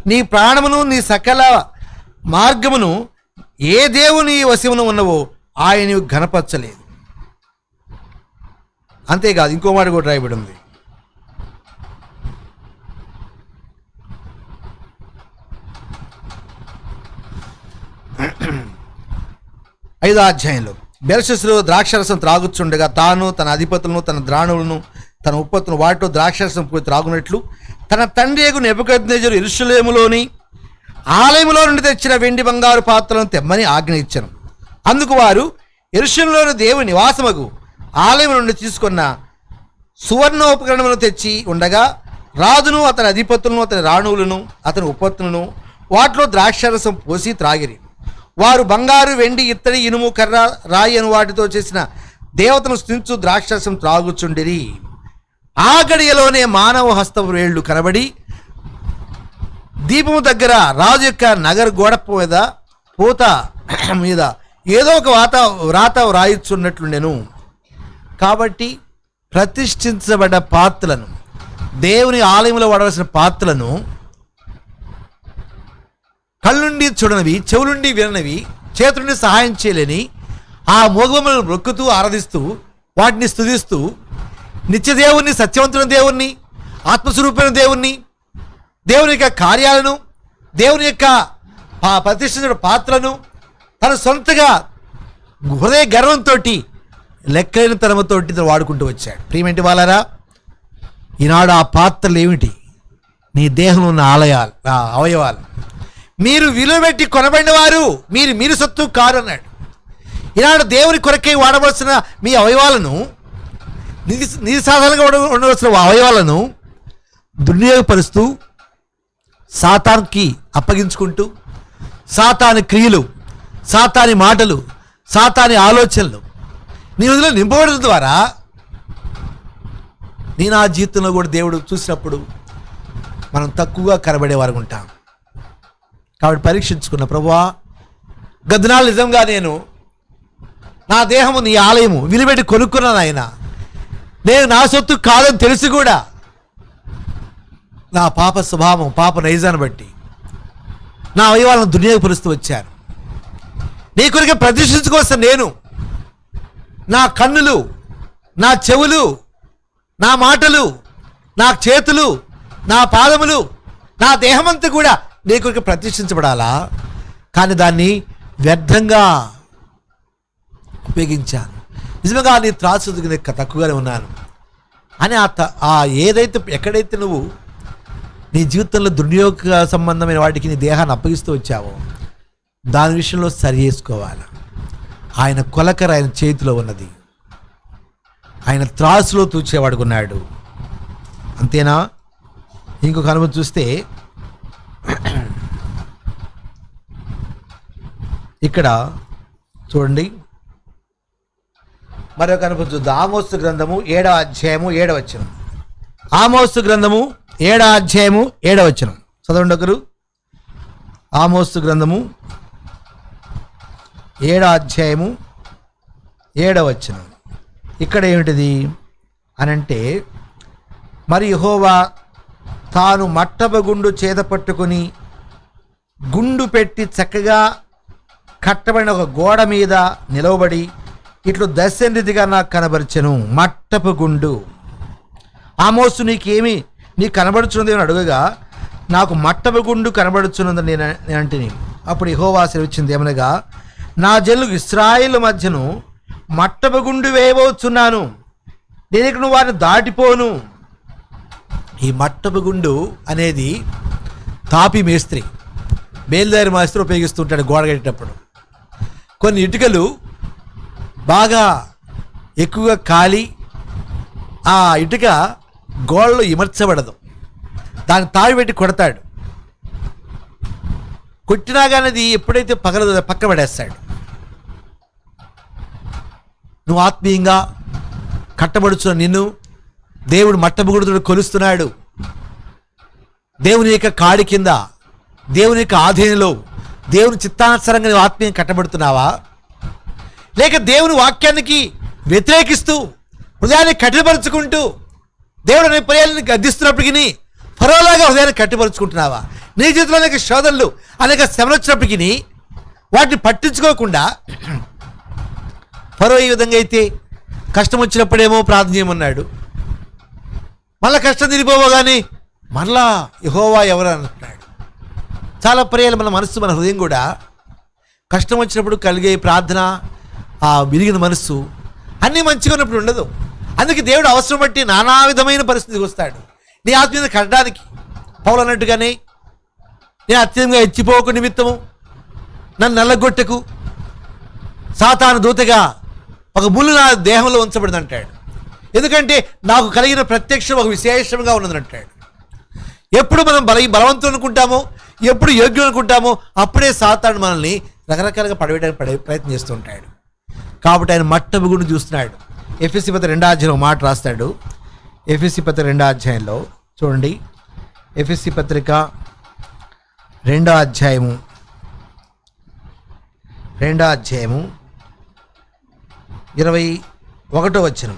నీ ప్రాణమును నీ సకల మార్గమును ఏ దేవుని వశమును ఉన్నవో ఆయన ఘనపరచలేదు. అంతేకాదు, ఇంకో మాట కూడా రాయబడి ఉంది. ఐదో అధ్యాయంలో బెల్షస్సరు ద్రాక్షరసం త్రాగుచుండగా తాను తన అధిపతులను తన ద్రాణులను తన ఉత్పత్తులను వాటితో ద్రాక్షరసం పోయి త్రాగునట్లు తన తండ్రి నెబుకద్నెజరు యెరూషలేములోని ఆలయములో నుండి తెచ్చిన వెండి బంగారు పాత్రలను తెమ్మని ఆజ్ఞ ఇచ్చాను. అందుకు వారు యెరూషలేములోని దేవుని నివాసమగు ఆలయం నుండి తీసుకున్న సువర్ణోపకరణములను తెచ్చి ఉండగా రాజును అతని అధిపతులను అతని రాణువులను అతని ఉపత్తులను వాటిలో ద్రాక్షరసం పోసి త్రాగిరి. వారు బంగారు వెండి ఇత్తడి ఇనుము కర్ర రాయి అని వాటితో చేసిన దేవతను స్తుతించు ద్రాక్షరసం త్రాగుచుండిరి. ఆ గడియలోనే మానవ హస్తపు వేళ్లు కనబడి దీపము దగ్గర రాజు యొక్క నగర గోడ మీద పూత మీద ఏదో ఒక వ్రాత వ్రాయిచున్నట్లుండెను. కాబట్టి ప్రతిష్ఠించబడ్డ పాత్రలను, దేవుని ఆలయంలో వాడవలసిన పాత్రలను కళ్ళుండి చూడనివి, చెవులుండి విననివి, చేతులుండి సహాయం చేయలేని ఆ మోగములను మొక్కుతూ ఆరాధిస్తూ వాటిని స్తుతిస్తూ నిత్యదేవుణ్ణి, సత్యవంతుని దేవుణ్ణి, ఆత్మస్వరూపమైన దేవుణ్ణి, దేవుని యొక్క కార్యాలను, దేవుని యొక్క ప్రతిష్ఠించిన పాత్రను తన సొంతగా హృదయ గర్వంతో, లెక్కైన తరమతోటి వాడుకుంటూ వచ్చాడు. ప్రియమేంటి వాళ్ళరా, ఈనాడు ఆ పాత్రలు ఏమిటి? నీ దేహంలో ఉన్న అవయవాలు. మీరు విలువ పెట్టి కొనబడిన వారు, మీరు సొత్తు కారు అన్నాడు. ఈనాడు దేవుని కొరకై వాడవలసిన మీ అవయవాలను, నిసాధారణంగా ఉండవలసిన అవయవాలను దుర్వినియోగపరుస్తూ, సాతానికి అప్పగించుకుంటూ, సాతాని క్రియలు, సాతాని మాటలు, సాతాని ఆలోచనలు నీ హృదయంలో నింపబడడం ద్వారా నా జీవితంలో కూడా దేవుడు చూసినప్పుడు మనం తక్కువగా కనబడేవారు ఉంటాం. కాబట్టి పరీక్షించుకున్న, ప్రభువా గద్దనాలు నిజంగా నేను నా దేహము నీ ఆలయము విలువెట్టి కొనుక్కున్నాను ఆయన, నేను నా సొత్తు కాదని తెలిసి కూడా నా పాప స్వభావం, పాప నైజాన్ని బట్టి నా అవయవాలను దుర్వినియోగపరుస్తూ వచ్చాను. నీ కొరికే ప్రదర్శించుకోవలసిన నేను, నా కన్నులు, నా చెవులు, నా మాటలు, నా చేతులు, నా పాదములు, నా దేహమంతా కూడా నీ కొరకు ప్రతిష్ఠించబడాలా, కానీ దాన్ని వ్యర్థంగా ఉపయోగించాను. నిజంగా నీ త్రాసు తక్కువగానే ఉన్నాను అని ఎక్కడైతే నువ్వు నీ జీవితంలో దుర్వినియోగ సంబంధమైన వాటికి నీ దేహాన్ని అప్పగిస్తూ వచ్చావో దాని విషయంలో సరి చేసుకోవాలి. ఆయన కొలకర ఆయన చేతిలో ఉన్నది, ఆయన త్రాసులో తూచేవాడుకున్నాడు. అంతేనా? ఇంకొక అనుమతి చూస్తే ఇక్కడ చూడండి, మరొక అనుభవం చూద్దాం. ఆమోసు గ్రంథము 7వ అధ్యాయము 7వ వచనం. ఆమోసు గ్రంథము 7వ అధ్యాయము 7వ వచనం చదవండి ఒకరు. ఆమోసు గ్రంథము 7వ అధ్యాయము 7వ వచనం. ఇక్కడ ఏమిటిది అనంటే, మరి యెహోవా తాను మట్టబగుండు చేత పట్టుకుని గుండు పెట్టి చక్కగా కట్టబడిన ఒక గోడ మీద నిలవబడి ఇట్లు దశరీతిగా నాకు కనబరిచెను. మట్టపు గుండు. ఆమోసు నీకు కనబడుచున్నది అని అడుగగా, నాకు మట్టపు గుండు కనబడుచున్నదని నేను అంటిని. అప్పుడు యెహోవా సెలవిచ్చింది ఏమనగా, నా జనులు ఇశ్రాయేలు మధ్యను మట్టపు గుండు వేయబోతున్నాను, నేను ఇక్కడ వారిని దాటిపోను. ఈ మట్టపు గుండు అనేది తాపి మేస్త్రి, బేల్దారి మేస్త్రి ఉపయోగిస్తుంటాడు గోడ కట్టేటప్పుడు. కొన్ని ఇటుకలు బాగా ఎక్కువగా కాలి ఆ ఇటుక గోడలో ఇమర్చబడదు, దాన్ని తావి పెట్టి కొడతాడు. కొట్టినా కానీ అది ఎప్పుడైతే పగలదో పక్క పడేస్తాడు. నువ్వు ఆత్మీయంగా కట్టబడుచున్న నిన్ను దేవుడు మట్టబుగుడుతో కొలుస్తున్నాడు. దేవుని యొక్క కాడి కింద, దేవుని యొక్క ఆధీనంలో, దేవుని చిత్తానుసారంగా నువ్వు ఆత్మీయంగా కట్టబడుతున్నావా, లేక దేవుని వాక్యానికి వ్యతిరేకిస్తూ హృదయాన్ని కట్టిపరుచుకుంటూ దేవుడు అనే పర్యాలను గద్దిస్తున్నప్పటికీ ఫరోలాగా హృదయాన్ని కట్టిపరుచుకుంటున్నావా? నీ జీవితంలో అనేక శోధనలు, అనేక శ్రమలు వచ్చినప్పటికీ వాటిని పట్టించుకోకుండా ఫరో ఈ విధంగా అయితే కష్టం వచ్చినప్పుడేమో ప్రార్థన చేయమన్నాడు, మళ్ళా కష్టం తిరిగిపోవగానే మళ్ళా యెహోవా ఎవరు అంటున్నాడు. చాలా పర్యాలు మన మనస్సు, మన హృదయం కూడా కష్టం వచ్చినప్పుడు కలిగే ప్రార్థన, ఆ విరిగిన మనస్సు అన్నీ మంచిగా ఉన్నప్పుడు ఉండదు. అందుకే దేవుడు అవసరం బట్టి నానా విధమైన పరిస్థితికి వస్తాడు నీ ఆత్మీయత కట్టడానికి. పౌలు అన్నట్టుగానే, నేను అత్యంతంగా ఎచ్చిపోకు నిమిత్తము నన్ను నల్లగొట్టకు, సాతాను దూతగా ఒక ముళ్ళు నా దేహంలో ఉంచబడింది అంటాడు. ఎందుకంటే నాకు కలిగిన ప్రత్యక్షం ఒక విశేషంగా ఉన్నది అంటాడు. ఎప్పుడు మనం బలవంతులు అనుకుంటామో, ఎప్పుడు యోగ్యులు అనుకుంటామో అప్పుడే సాతాను మనల్ని రకరకాలుగా పడవేయడానికి ప్రయత్నం చేస్తూ ఉంటాడు. కాబట్టి ఆయన మట్టబుగుడు చూస్తున్నాడు. ఎఫెసీ పత్రిక 2వ అధ్యాయంలో మాట రాస్తాడు. ఎఫెసీ పత్రిక 2వ అధ్యాయంలో చూడండి, ఎఫెసీ పత్రిక 2వ అధ్యాయము 21వ వచనం,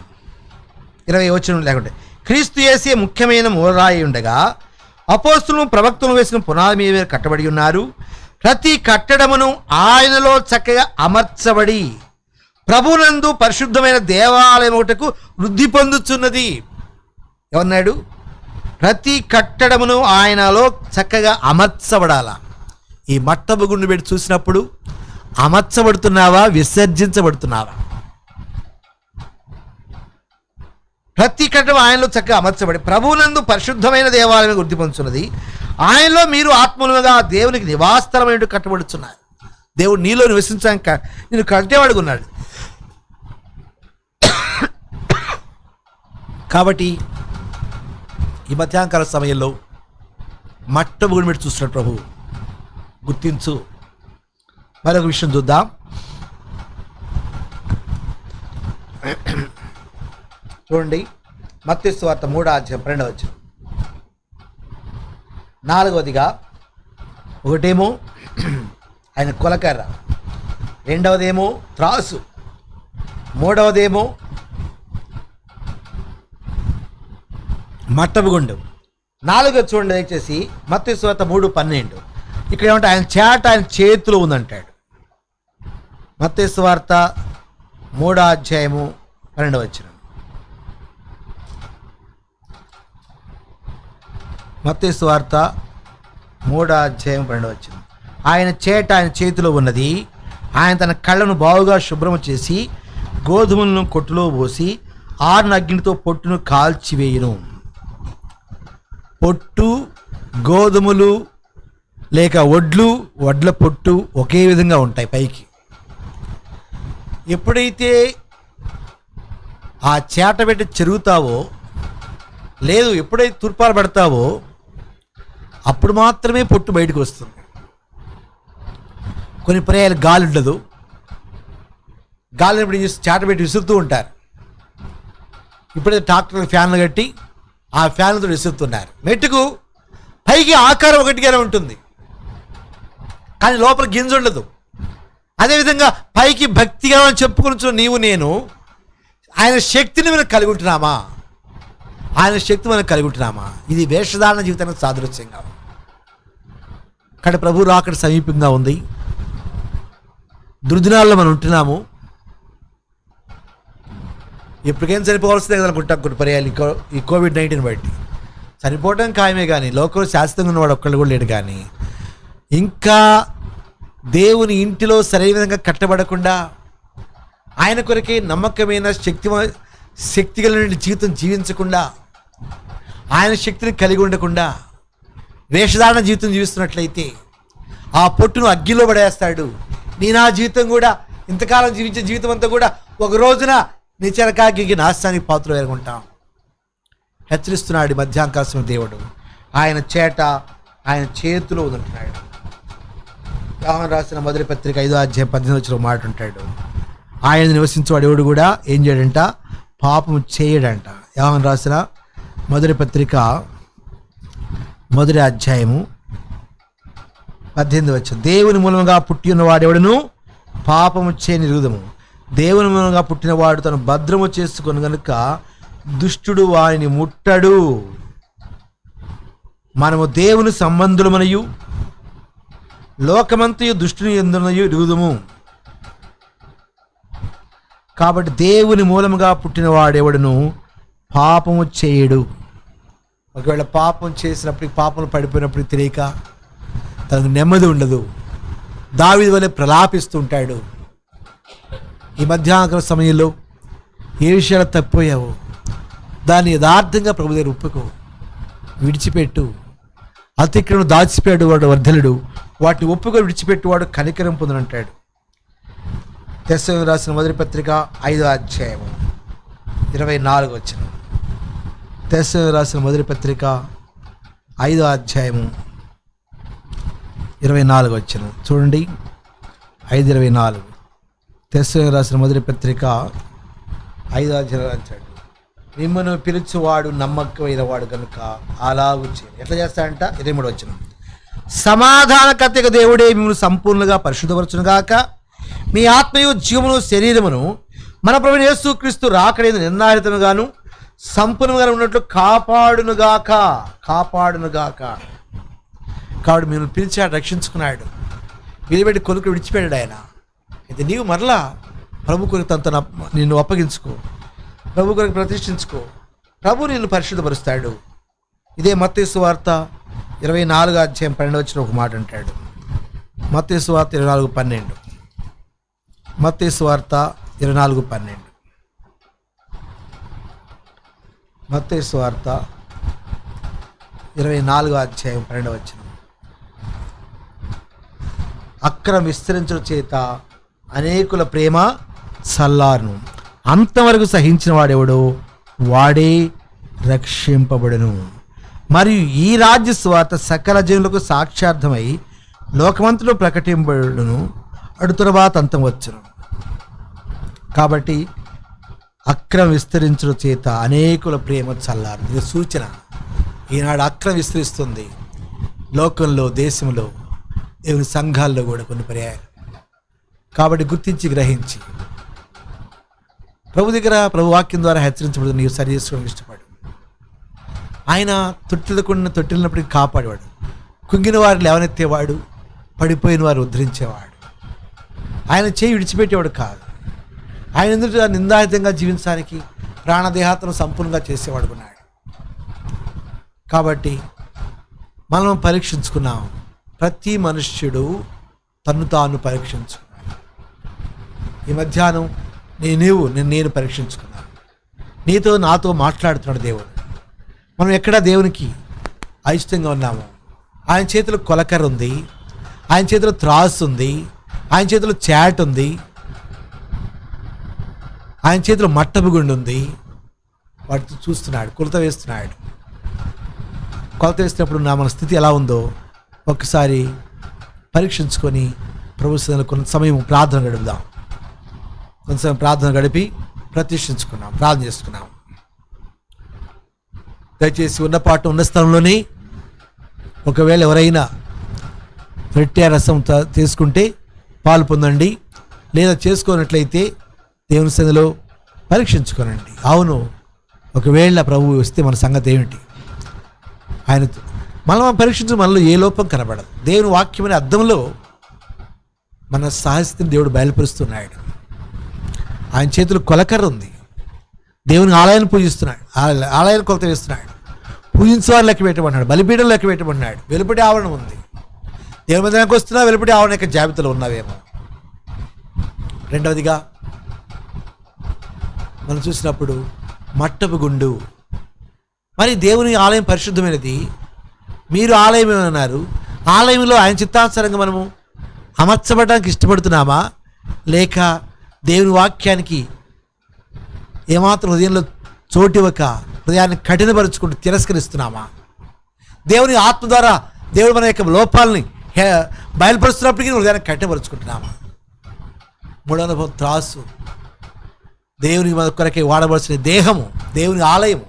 20వ వచనం లేకుంటే, క్రీస్తు యేసే ముఖ్యమైన మూలరాయి ఉండగా అపోస్తులను ప్రవక్తలను వేసిన పునాది మీద కట్టబడి ఉన్నారు. ప్రతి కట్టడమును ఆయనలో చక్కగా అమర్చబడి ప్రభునందు పరిశుద్ధమైన దేవాలయం ఒకటకు వృద్ధి పొందుతున్నది. ఏమన్నాడు? ప్రతి కట్టడమును ఆయనలో చక్కగా అమర్చబడాల. ఈ మట్టబుగుండు పెట్టి చూసినప్పుడు అమర్చబడుతున్నావా, విసర్జించబడుతున్నావా? ప్రతి కట్టడం ఆయనలో చక్కగా అమర్చబడి ప్రభువునందు పరిశుద్ధమైన దేవాలయం వృద్ధి పొందుతున్నది. ఆయనలో మీరు ఆత్మలుగా దేవునికి నివాసస్థలమైన కట్టబడుతున్నారు. దేవుడు నీలో నివసించాక నేను కట్టేవాడుగా ఉన్నాడు. కాబట్టి ఈ మధ్యాహ్నకాల సమయంలో మట్టబూడి పెట్టి చూస్తున్నాడు ప్రభు. గుర్తించు. మరొక విషయం చూద్దాం. చూడండి, మత్తయి సువార్త 3:12. 4వదిగా, ఒకటేమో ఆయన కొలకర్ర, రెండవదేమో త్రాసు, మూడవదేమో మట్టబుగుండు, 4వ చూడండి దయచేసి మత్తయి సువార్త 3:12. ఇక్కడ ఏమంటే ఆయన చేట ఆయన చేతిలో ఉందంటాడు. మత్తయి సువార్త 3:12. మత్తయి సువార్త 3:12. ఆయన చేట ఆయన చేతిలో ఉన్నది. ఆయన తన కళ్ళను బాగుగా శుభ్రం చేసి గోధుమలను కొట్టులో పోసి ఆరిన అగ్నితో పొట్టును కాల్చివేయును. పొట్టు, గోధుమలు లేక వడ్ల పొట్టు ఒకే విధంగా ఉంటాయి పైకి. ఎప్పుడైతే ఆ చేట పెట్టి చెరుగుతావో, లేదు ఎప్పుడైతే తుర్పాలు పడతావో అప్పుడు మాత్రమే పొట్టు బయటకు వస్తుంది. కొన్ని పర్యాయాలు గాలి ఉండదు. గాలిని ఇప్పుడు చేట పెట్టి విసురుతూ ఉంటారు. ఇప్పుడైతే ట్రాక్టర్ ఫ్యాన్లు కట్టి ఆ ఫ్యాన్లతో విసురుతున్నారు. మెట్టుకు పైకి ఆకారం ఒకటిగానే ఉంటుంది, కానీ లోపల గింజ ఉండదు. అదేవిధంగా పైకి భక్తిగా చెప్పుకొని నీవు నేను ఆయన శక్తిని మనం కలిగి ఉంటున్నామా? ఆయన శక్తి మనం కలిగి ఉంటున్నామా? ఇది వేషధారణ జీవితానికి సాదృశ్యంగా. కానీ ప్రభు రాకడ సమీపంగా ఉంది. దుర్దినాల్లో మనం ఉంటున్నాము. ఎప్పటికైనా చనిపోవాల్సిందే కదా అనుకుంటాం కొన్ని పర్యాలు ఈ కోవిడ్-19 బట్టి. చనిపోవడం ఖాయమే, కానీ లోకంలో శాశ్వతంగా ఉన్నవాడు ఒక్కళ్ళు కూడా లేడు. కానీ ఇంకా దేవుని ఇంటిలో సరైన విధంగా కట్టబడకుండా ఆయన కొరకే నమ్మకమైన శక్తి కలిగిన జీవితం జీవించకుండా, ఆయన శక్తిని కలిగి ఉండకుండా వేషధారణ జీవితం జీవిస్తున్నట్లయితే ఆ పొట్టును అగ్గిలో పడేస్తాడు. నా జీవితం కూడా, ఇంతకాలం జీవించే జీవితం అంతా కూడా ఒక రోజున నిచరకాకి నాశనానికి పాత్రలు ఎదుర్కొంటాం. హెచ్చరిస్తున్నాడు మధ్యాహ్నకాలం దేవుడు. ఆయన చేట ఆయన చేతిలో ఉందంటున్నాడు. యోహాను రాసిన మొదటి పత్రిక 5:18 మాట ఉంటాడు. ఆయన నివసించేవాడు ఎవడు కూడా ఏం చేయడంట? పాపము చేయడంట. యోహాను రాసిన మొదటి పత్రిక 1:18. దేవుని మూలముగా పుట్టి ఉన్నవాడెవడును పాపము చేయని రుదము. దేవుని మూలంగా పుట్టినవాడు తను భద్రము చేసుకొని గనుక దుష్టుడు వారిని ముట్టడు. మనము దేవుని సంబంధులమనయు లోకమంతయు దుష్టుని యందునయు ఎరుగుదుము. కాబట్టి దేవుని మూలముగా పుట్టిన వాడెవడును పాపము చేయడు. ఒకవేళ పాపం చేసినప్పటికి, పాపంలో పడిపోయినప్పుడు తెలియక తనకు నెమ్మది ఉండదు. దావీదు వలె ప్రలాపిస్తూ ఉంటాడు. ఈ మధ్యాహ్న సమయంలో ఏ విషయాలు తప్పిపోయావో దాన్ని యథార్థంగా ప్రభు దగ్గర ఒప్పుకో, విడిచిపెట్టు. అతిక్రమం దాచిపెట్టు వాడు వర్ధలుడు, వాటిని ఒప్పుకో విడిచిపెట్టువాడు కనికరం పొందునంటాడు. తెస్సలోనికీయులకు రాసిన మొదటి పత్రిక 5:24. తెస్సలోనికీయులకు రాసిన మొదటి పత్రిక 5:24 చూడండి. 5:24 తెస్సలోనికీయులకు రాసిన మొదటి పత్రిక 5:24. మిమ్మల్ని పిలుచువాడు నమ్మకమైన వాడు కనుక అలాగూ చేయండి. ఎట్లా చేస్తాడంట? 23 సమాధానకర్తగా దేవుడే మిమ్మల్ని సంపూర్ణంగా పరిశుద్ధపరచునుగాక, మీ ఆత్మయు జీవమును శరీరమును మన ప్రభువైన యేసుక్రీస్తు రాకడేందు నిర్ణారితముగాను సంపూర్ణంగా ఉన్నట్లు కాపాడునుగాక. కాబట్టి మిమ్మల్ని పిలిచాడు, రక్షించుకున్నాడు, విడిపెట్టి కొలుకు విడిచిపెట్టాడు ఆయన. అయితే నీవు మరలా ప్రభు కొరకు తనతో నిన్ను అప్పగించుకో, ప్రభు కొరకు ప్రతిష్ఠించుకో. ప్రభు నిన్ను పరిశుద్ధపరుస్తాడు. ఇదే మత్తయి సువార్త 24:12 ఒక మాట అంటాడు. మత్తయి సువార్త 24:12. మత్తయి సువార్త 24:12. మత్తయి సువార్త 24:12. అక్రమ విస్తరించడం చేత అనేకుల ప్రేమ చల్లారును, అంతవరకు సహించిన వాడెవడో వాడే రక్షింపబడును. మరియు ఈ రాజ్య సువార్త సకల జనులకు సాక్షార్థమై లోకమంతలో ప్రకటింపబడును, అటు తరువాత అంతం వచ్చును. కాబట్టి అక్రమ విస్తరించడం చేత అనేకుల ప్రేమ చల్లారు. ఇది సూచన. ఈనాడు అక్రమ విస్తరిస్తుంది లోకంలో, దేశంలో, దేవుని సంఘాల్లో కూడా కొన్ని పర్యాయాలు. కాబట్టి గుర్తించి గ్రహించి ప్రభు దగ్గర, ప్రభు వాక్యం ద్వారా హెచ్చరించబడి నీవు సరి చేసుకోవడానికి ఇష్టపడు. ఆయన తొట్టిల్లినప్పటికీ కాపాడేవాడు, కుంగిన వారు లేవనెత్తేవాడు, పడిపోయిన వారు ఉద్ధరించేవాడు. ఆయన చేయి విడిచిపెట్టేవాడు కాదు. ఆయన ఎందుకు నిందాయుతంగా జీవించడానికి ప్రాణదేహాత్మను సంపూర్ణంగా చేసేవాడు ఉన్నాడు. కాబట్టి మనం పరీక్షించుకున్నాం. ప్రతి మనుష్యుడు తన్ను తాను పరీక్షించుకున్నాడు. ఈ మధ్యాహ్నం నేను పరీక్షించుకున్నాను. నీతో నాతో మాట్లాడుతున్నాడు దేవుడు. మనం ఎక్కడ దేవునికి అయిష్టంగా ఉన్నాము. ఆయన చేతిలో కొలకర ఉంది, ఆయన చేతిలో త్రాసు ఉంది, ఆయన చేతిలో చాట్ ఉంది, ఆయన చేతిలో మట్టబుగుండు ఉంది. వాటితో చూస్తున్నాడు, కొలత వేస్తున్నాడు. కొలత వేసినప్పుడు మన స్థితి ఎలా ఉందో ఒక్కసారి పరీక్షించుకొని ప్రభు సన్నిధిలో కొంత సమయం ప్రార్థన గడుపుదాం. కొంతసేపు ప్రార్థన గడిపి ప్రతిష్ఠించుకున్నాం, ప్రార్థన చేసుకున్నాం. దయచేసి ఉన్న స్థలంలోనే ఒకవేళ ఎవరైనా రొట్టె రసం తీసుకుంటే పాలు పొందండి, లేదా చేసుకోనట్లయితే దేవుని సన్నిధిలో పరీక్షించుకోనండి. అవును, ఒకవేళ ప్రభువు వస్తే మన సంగతి ఏమిటి? ఆయన మనం పరీక్షించి మనలో ఏ లోపం కనబడదు. దేవుని వాక్యమనే అర్థంలో మన సాహస్థితిని దేవుడు బయలుపరుస్తున్నాడు. ఆయన చేతులు కొలకర్ర ఉంది. దేవుని ఆలయాన్ని పూజిస్తున్నాడు, ఆలయాన్ని కొలత వేస్తున్నాడు. పూజించేవారు లెక్క పెట్టమన్నాడు, బలిపీఠం లెక్క పెట్టమన్నాడు. వెలుపటి ఆవరణ ఉంది. దేవుని మందిరానికి వస్తున్నా వెలుపటి ఆవరణ యొక్క జాబితాలో ఉన్నావేమో. రెండవదిగా మనం చూసినప్పుడు మట్టపు గుండు. మరి దేవుని ఆలయం పరిశుద్ధమైనది. మీరు ఆలయం ఏమన్నారు? ఆలయంలో ఆయన చిత్తానుసారంగా మనము అమర్చబడడానికి ఇష్టపడుతున్నామా, లేక దేవుని వాక్యానికి ఏమాత్రం హృదయంలో చోటివ్వక హృదయాన్ని కఠినపరుచుకుంటూ తిరస్కరిస్తున్నామా? దేవుని ఆత్మ ద్వారా దేవుడు మన యొక్క లోపాలని బయలుపరుస్తున్నప్పటికీ హృదయాన్ని కఠినపరుచుకుంటున్నామా? మూడో అనుభవం త్రాసు. దేవుని కొరకే వాడవలసిన దేహము, దేవుని ఆలయము,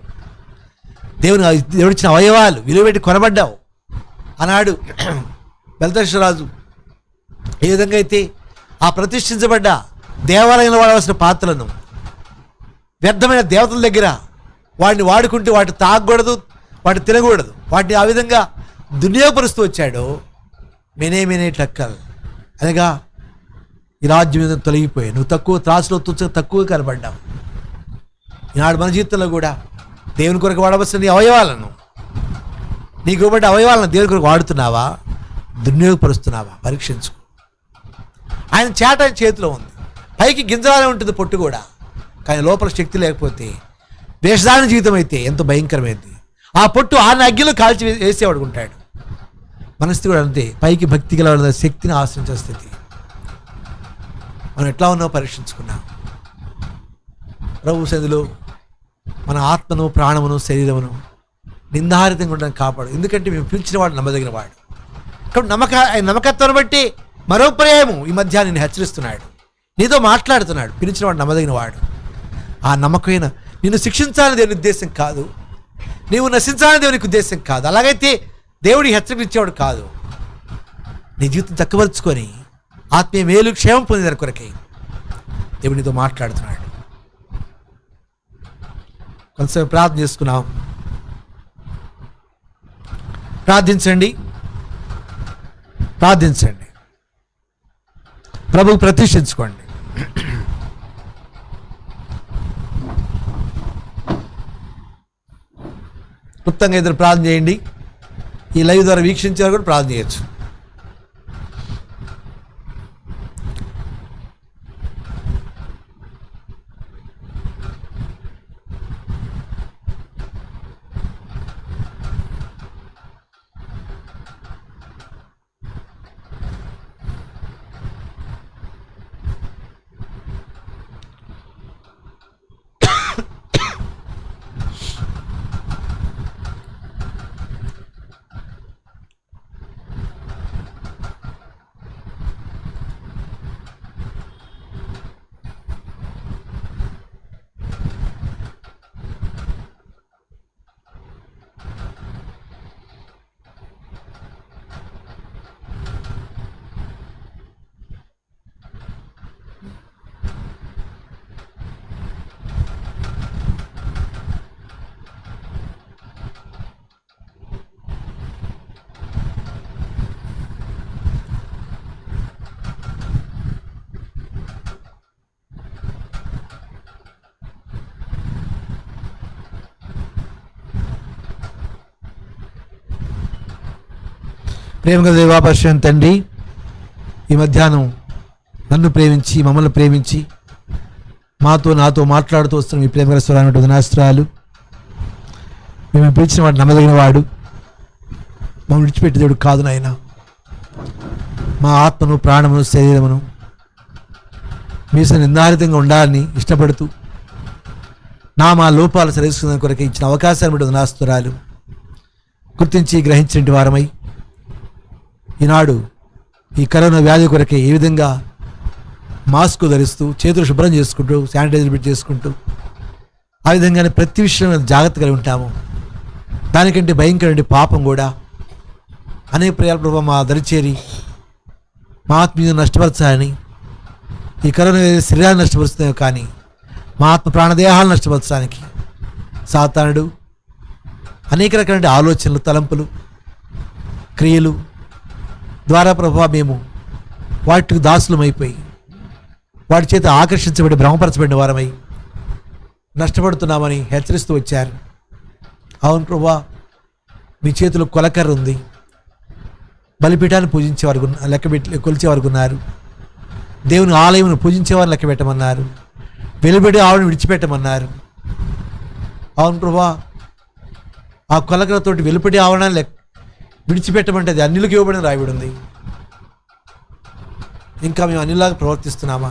దేవుడిచ్చిన అవయవాలు విలువబెట్టి కొనబడ్డావు అన్నాడు బెల్తషరాజు. ఏ విధంగా అయితే ఆ ప్రతిష్ఠించబడ్డ దేవాలయంలో వాడవలసిన పాత్రలను వ్యర్థమైన దేవతల దగ్గర వాటిని వాడుకుంటూ వాటిని తాగకూడదు, వాటిని తినకూడదు, వాటిని ఆ విధంగా దుర్యోగపరుస్తూ వచ్చాడు. మెనే టక్కల్ అనగా ఈ రాజ్యం మీద తొలగిపోయాయి. నువ్వు తక్కువ త్రాసులో తక్కువ కనబడ్డావు. ఈనాడు మన జీవితంలో కూడా దేవుని కొరకు వాడవలసిన నీ అవయవాలను, నీకు ఇవ్వబడ్డ అవయవాలను దేవుని కొరకు వాడుతున్నావా, దుర్వినియోగపరుస్తున్నావా? పరీక్షించుకో. ఆయన చేట ఆయన చేతిలో ఉంది. పైకి గింజలానే ఉంటుంది పొట్టు కూడా, కానీ లోపల శక్తి లేకపోతే వేషధారణ జీవితం అయితే ఎంతో భయంకరమైంది. ఆ పొట్టు ఆయన అగ్గిలో కాల్చి వేసేవాడు ఉంటాడు. మనస్థితి కూడా అంతే. పైకి భక్తి గల శక్తిని ఆశ్రయించే స్థితి. మనం ఎట్లా ఉన్నామో పరీక్షించుకున్నాం. ప్రభు సన్నిధిలో మన ఆత్మను, ప్రాణమును, శరీరమును నిందాహారితంగా ఉండడానికి కాపాడు. ఎందుకంటే మేము పిలిచిన వాడు నమ్మదగిన వాడు. కాబట్టి ఆయన నమ్మకత్వాన్ని బట్టి మరో పర్యాయము ఈ మధ్య నిన్ను హెచ్చరిస్తున్నాడు, నీతో మాట్లాడుతున్నాడు. పిలిచిన వాడు నమ్మదగిన వాడు. ఆ నమ్మకమైన నిన్ను శిక్షించాలని దేవుని ఉద్దేశం కాదు, నీవు నశించాలని దేవునికి ఉద్దేశం కాదు. అలాగైతే దేవుడి హెచ్చరిక ఇచ్చేవాడు కాదు. నీ జీవితం తక్కువరుచుకొని ఆత్మీయ మేలు క్షేమం పొందేదాని కొరకై దేవుడు నీతో మాట్లాడుతున్నాడు. కొంతసేపు ప్రార్థన చేసుకున్నాం. ప్రార్థించండి. ప్రభువు ప్రతిష్ఠించుకోండి. క్లుప్తంగా ఇద్దరు ప్రార్థన చేయండి. ఈ లైవ్ ద్వారా వీక్షించారు కూడా ప్రార్థన చేయొచ్చు. ప్రేమగల దేవాపరిశుద్ధ తండ్రి, ఈ మధ్యాహ్నం నన్ను ప్రేమించి మమ్మల్ని ప్రేమించి నాతో మాట్లాడుతూ వస్తున్న మీ ప్రేమగల స్వరాన్ని దినాస్త్రాలు. మేము పిలిచిన వాడు నమ్మదగిన వాడు, మమ్మల్ని విడిచిపెట్టే దేవుడు కాదు నాయన. మా ఆత్మను, ప్రాణమును, శరీరమును మీ నిర్ధారితంగా ఉండాలని ఇష్టపడుతూ మా లోపాలు సరిచేసుకునే కొరకు ఇచ్చిన అవకాశాన్ని బట్టి దినాస్తురాలు గుర్తించి గ్రహించిన వారమై ఈనాడు ఈ కరోనా వ్యాధి కొరకే ఏ విధంగా మాస్క్ ధరిస్తూ చేతులు శుభ్రం చేసుకుంటూ శానిటైజర్ పెట్టి చేసుకుంటూ ఆ విధంగానే ప్రతి విషయంలో జాగ్రత్త కలిగి ఉంటాము. దానికంటే భయంకరమైన పాపం కూడా అనేక ప్రియాల ప్రభావం మా దరిచేరి మా ఆత్మీయ నష్టపరచాలని, ఈ కరోనా శరీరాన్ని నష్టపరుస్తున్నాయో కానీ మా ఆత్మ ప్రాణదేహాలను నష్టపరచడానికి సాతానుడు అనేక రకాల ఆలోచనలు, తలంపులు, క్రియలు ద్వారా ప్రభావ మేము వాటికి దాసులమైపోయి వాటి చేత ఆకర్షించబడి భ్రమపరచబడిన వారమై నష్టపడుతున్నామని హెచ్చరిస్తూ వచ్చారు. అవును ప్రభా, మీ చేతిలో కొలకర్ర ఉంది. బలిపీఠాన్ని పూజించేవారు కొలిచేవారు ఉన్నారు. దేవుని ఆలయమును పూజించేవారు లెక్క పెట్టమన్నారు. వెలుబడి ఆవును విడిచిపెట్టమన్నారు. అవును ప్రభా, ఆ కొలకరతోటి వెలుపటి ఆవరణాన్ని విడిచిపెట్టమంటే అది అన్యులకు ఇవ్వబడిన రాయబడి ఉంది. ఇంకా మేము అన్యులాగా ప్రవర్తిస్తున్నామా?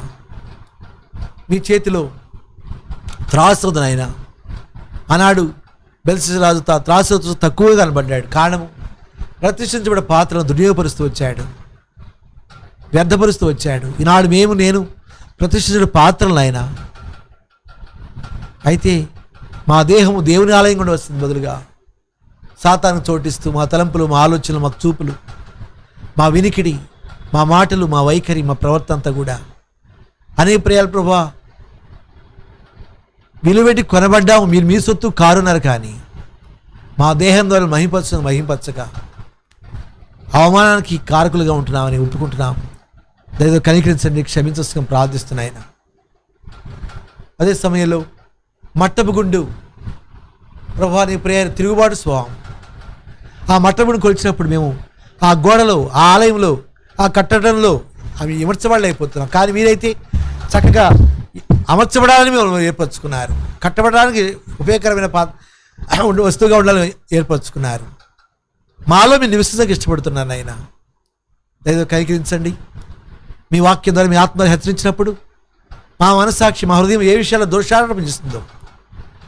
మీ చేతిలో త్రాసు నాయన. ఆనాడు బెల్షస్సరు త్రాసు తక్కువగా కనబడ్డాడు. కారణము ప్రతిష్ఠించబడిన పాత్రను దుర్యోగపరుస్తూ వచ్చాడు, వ్యర్థపరుస్తూ వచ్చాడు. ఈనాడు నేను ప్రతిష్ఠించిన పాత్రలు ఆయన. అయితే మా దేహము దేవుని ఆలయం కూడా వస్తుంది బదులుగా సాతాను చోటిస్తూ మా తలంపులు, మా ఆలోచనలు, మా చూపులు, మా వినికిడి, మా మాటలు, మా వైఖరి, మా ప్రవర్తన అంతా కూడా అనేక ప్రియాల ప్రభా విలువెట్టి కొనబడ్డాము. మీరు మీ సొత్తు కారున్నారు, కానీ మా దేహం ద్వారా మహింపరచక అవమానానికి కారకులుగా ఉంటున్నామని ఒప్పుకుంటున్నాం. దయతో కనికరించండి, క్షమించడం ప్రార్థిస్తున్నాయన. అదే సమయంలో మట్టపు గుండు ప్రభా నీ ప్రేయర్ తిరుగుబాటు స్వభావం. ఆ మట్టపుని కొలిచినప్పుడు మేము ఆ గోడలో, ఆ ఆలయంలో, ఆ కట్టడంలో అవి అమర్చబడలేకపోతున్నాం. కానీ మీరైతే చక్కగా అమర్చబడాలని మేము ఏర్పరచుకున్నారు. కట్టబడడానికి ఉపయోగకరమైన వస్తువుగా ఉండాలని ఏర్పరచుకున్నారు. మాలో మీరు నివసించడానికి ఇష్టపడుతున్నారు ఆయన. ఏదో కనికరించండి. మీ వాక్యం ద్వారా మీ ఆత్మ హెచ్చరించినప్పుడు మా మనస్సాక్షి, మా హృదయం ఏ విషయాల్లో దోషారోపణిస్తుందో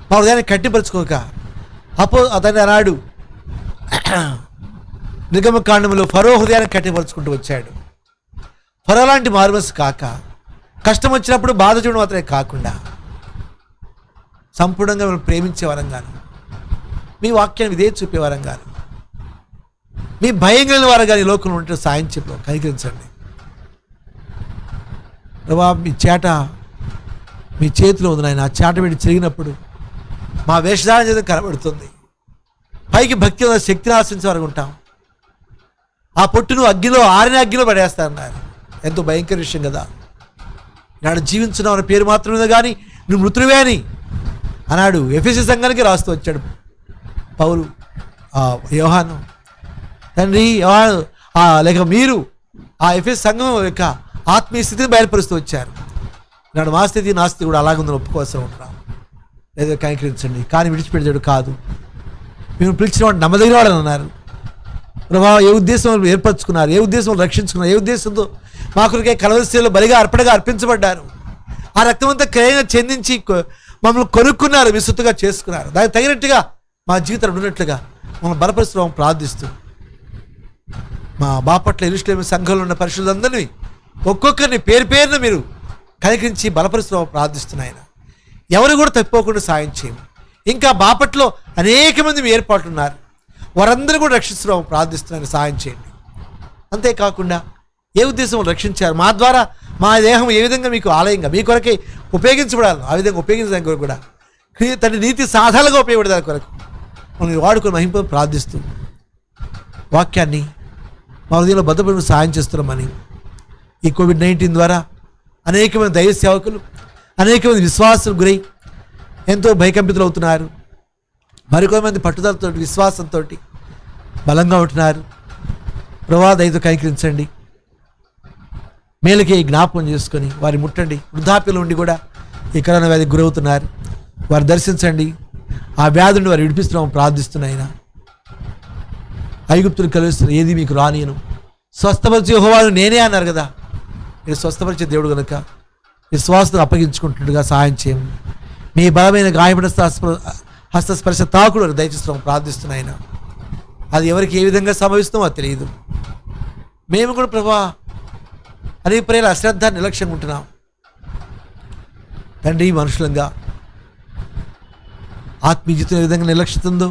మా హృదయాన్ని కట్టిపరుచుకోక అతని అన్నాడు నిర్గమకాండంలో ఫరో హృదయాన్ని కట్టిపరుచుకుంటూ వచ్చాడు. ఫరో లాంటి మారుమనసు కాక, కష్టం వచ్చినప్పుడు బాధ చూడడం మాత్రమే కాకుండా సంపూర్ణంగా మిమ్మల్ని ప్రేమించే వరంగాను, మీ వాక్యాన్ని ఇదే చూపే వరంగాను, మీ భయం కలిగిన వారు కానీ లోకంలో ఉంటే సాయం చెప్పు, కనికరించండి. ప్రభా మీ చేతిలో ఉంది నాయన. ఆ చేట పెట్టి చిరిగినప్పుడు మా వేషధారణ చేత కనబడుతుంది. పైకి భక్తి శక్తిని ఆశ్రయించే వరకు ఉంటాం. ఆ పొట్టును ఆరిన అగ్గిలో పడేస్తారన్నారు. ఎంతో భయంకర విషయం కదా. నాడు జీవించున్నావు అనే పేరు మాత్రమే కానీ నువ్వు మృతుడివే అని అన్నాడు. ఎఫెసీ సంఘానికి రాస్తూ వచ్చాడు పౌలు. యోహాను తండ్రి లేక మీరు ఆ ఎఫెసీ సంఘం యొక్క ఆత్మీయ స్థితిని బయలుపరుస్తూ వచ్చారు. నాడు మా స్థితి, నా స్థితి కూడా అలాగుందని ఒప్పుకోవాల్సి ఉంటున్నాం. ఏదో కనికరించండి. కానీ విడిచిపెట్టాడు కాదు. మేము పిలిచిన వాడు నమ్మదగిన వాడని అన్నారు. ప్రభావ ఏ ఉద్దేశం ఏర్పరచుకున్నారు, ఏ ఉద్దేశం రక్షించుకున్నారు, ఏ ఉద్దేశంతో మా కొరకే కలవరిశీలలో బలిగా అర్పించబడ్డారు. ఆ రక్తం అంతా క్రయంగా చెందించి మమ్మల్ని కొనుక్కున్నారు, విసుత్తుగా చేసుకున్నారు. దానికి తగినట్టుగా మా జీవితం ఉన్నట్లుగా మమ్మల్ని బలపరుస్తున్నాం ప్రార్థిస్తూ. మా బాపట్ల యెరూషలేము సంఘంలో ఉన్న పరిశుద్ధులందరినీ ఒక్కొక్కరిని పేరున మీరు కనికరించి బలపరుస్తున్నాం ప్రార్థిస్తున్నాయన. ఎవరు కూడా తప్పిపోకుండా సాయం చేయము. ఇంకా బాపట్లో అనేక మంది మీ ఏర్పాట్లు ఉన్నారు, వారందరూ కూడా రక్షిస్తున్నాం ప్రార్థిస్తున్నాను, సాయం చేయండి. అంతేకాకుండా ఏ ఉద్దేశం రక్షించారు, మా ద్వారా మా దేహం ఏ విధంగా మీకు ఆలయంగా మీ కొరకే ఉపయోగించబడాలి, ఆ విధంగా ఉపయోగించడానికి కొరకు కూడా తండ్రి నీతి సాధారణంగా ఉపయోగపడేదాని కొరకు మనం వాడుకొని మహింప ప్రార్థిస్తూ వాక్యాన్ని మా హృదయంలో భద్రపడి సాయం చేస్తున్నామని. ఈ కోవిడ్-19 ద్వారా అనేక మంది దైవ సేవకులు, అనేక మంది విశ్వాసం గురై ఎంతో భయకంపితులు అవుతున్నారు. మరికొంతమంది పట్టుదలతో, విశ్వాసంతో బలంగా ఉంటున్నారు. ప్రభా దయతో కనికరించండి. మేలుకి జ్ఞాపకం చేసుకొని వారి ముట్టండి. వృద్ధాప్యలో ఉండి కూడా ఈ కరోనా వ్యాధికి గురవుతున్నారు, వారు దర్శించండి. ఆ వ్యాధుని వారు విడిపిస్తున్నాము ప్రార్థిస్తున్నాయినా. ఐగుప్తులు కలుస్తున్నారు, ఏది మీకు రానియను, స్వస్థపరిచే యెహోవాను నేనే అన్నారు కదా. మీరు స్వస్థపరిచే దేవుడు కనుక విశ్వాసను అప్పగించుకుంటున్నట్టుగా సహాయం చేయండి. మీ బలమైన గాయపడిన హస్తస్పర్శ తాకుడు దయచేస్తున్నాము ప్రార్థిస్తున్నాయినా. అది ఎవరికి ఏ విధంగా సంభవిస్తుందో అది తెలియదు. మేము కూడా ప్రభా అనేక ప్రేల అశ్రద్ధ నిర్లక్ష్యంగా ఉంటున్నాం తండ్రి. మనుషులంగా ఆత్మీయ జీవితం ఏ విధంగా నిర్లక్ష్యత ఉందో,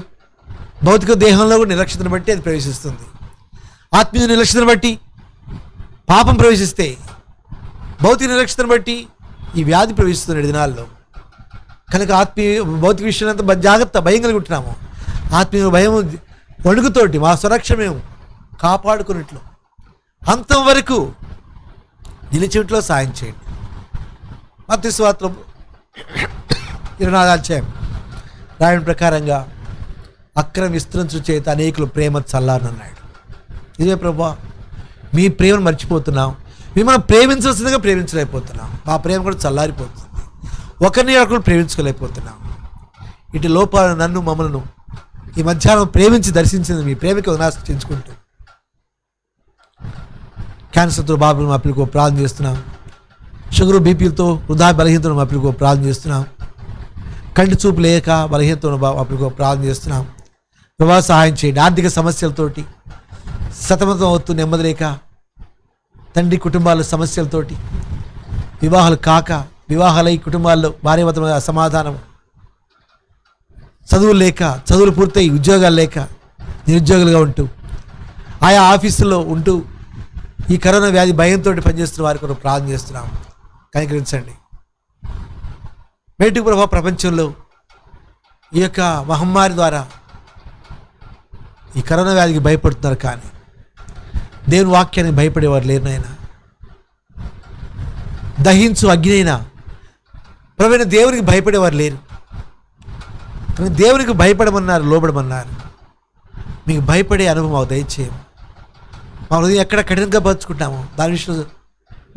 భౌతిక దేహంలో కూడా నిర్లక్ష్యతను బట్టి అది ప్రవేశిస్తుంది. ఆత్మీయ నిర్లక్ష్యతను బట్టి పాపం ప్రవేశిస్తే, భౌతిక నిర్లక్ష్యతను బట్టి ఈ వ్యాధి ప్రవేశిస్తుంది దినాల్లో. కనుక భౌతిక విషయంలో అంతా జాగ్రత్త, భయం కలిగి ఉంటున్నాము. ఆత్మీయ భయం వణుకుతోటి మా సురక్ష మేము కాపాడుకున్నట్లు అంతం వరకు నిలిచేట్లో సాయం చేయండి. మత్తయి సువార్త 24 అధ్యాయం రాయడం ప్రకారంగా అక్రమ విస్తరించు చేత అనేకులు ప్రేమ చల్లారనన్నాడు. ఇదే ప్రభా, మీ ప్రేమను మర్చిపోతున్నాం, మిమ్మల్ని ప్రేమించాల్సిందిగా ప్రేమించలేకపోతున్నాం. మా ప్రేమ కూడా చల్లారిపోతుంది, ఒకరిని ఒకరు ప్రేమించుకోలేకపోతున్నాం. ఇటు లోపాలను నన్ను మమ్మల్ని ఈ మధ్యాహ్నం ప్రేమించి దర్శించింది మీ ప్రేమకి వినాశించుకుంటూ క్యాన్సర్తో బాబులు మా పిల్లలకు ప్రార్థన చేస్తున్నాం. షుగర్ బీపీలతో వృధా బలహీనతను మా పిల్లలకు ప్రార్థన చేస్తున్నాం. కంటి చూపు లేక బలహీనతను మా పిల్లలకు ప్రార్థన చేస్తున్నాం. ప్రభా సహాయం చేయండి. ఆర్థిక సమస్యలతోటి సతమతం అవుతూ నెమ్మది లేక తండ్రి కుటుంబాల సమస్యలతోటి వివాహాలు కాక వివాహాలై కుటుంబాల్లో భార్యాభర్తల అసమాధానం, చదువులు లేక చదువులు పూర్తయి ఉద్యోగాలు లేక నిరుద్యోగులుగా ఉంటూ ఆయా ఆఫీసుల్లో ఉంటూ ఈ కరోనా వ్యాధి భయంతో పనిచేస్తున్న వారి కొరకు ప్రార్థన చేస్తున్నాం. కనికరించండి. బయటకు ప్రభావ ప్రపంచంలో ఈ యొక్క మహమ్మారి ద్వారా ఈ కరోనా వ్యాధికి భయపడుతున్నారు, కానీ దేవుని వాక్యానికి భయపడేవారు లేరు నాయన. దహించు అగ్నినైనా ప్రవీణ దేవునికి భయపడేవారు లేరు. దేవునికి భయపడమన్నారు, లోబడమన్నారు. మీకు భయపడే అనుభవం మాకు దయచేయము. మా హృదయం ఎక్కడ కఠినంగా పరుచుకుంటామో దాని విషయంలో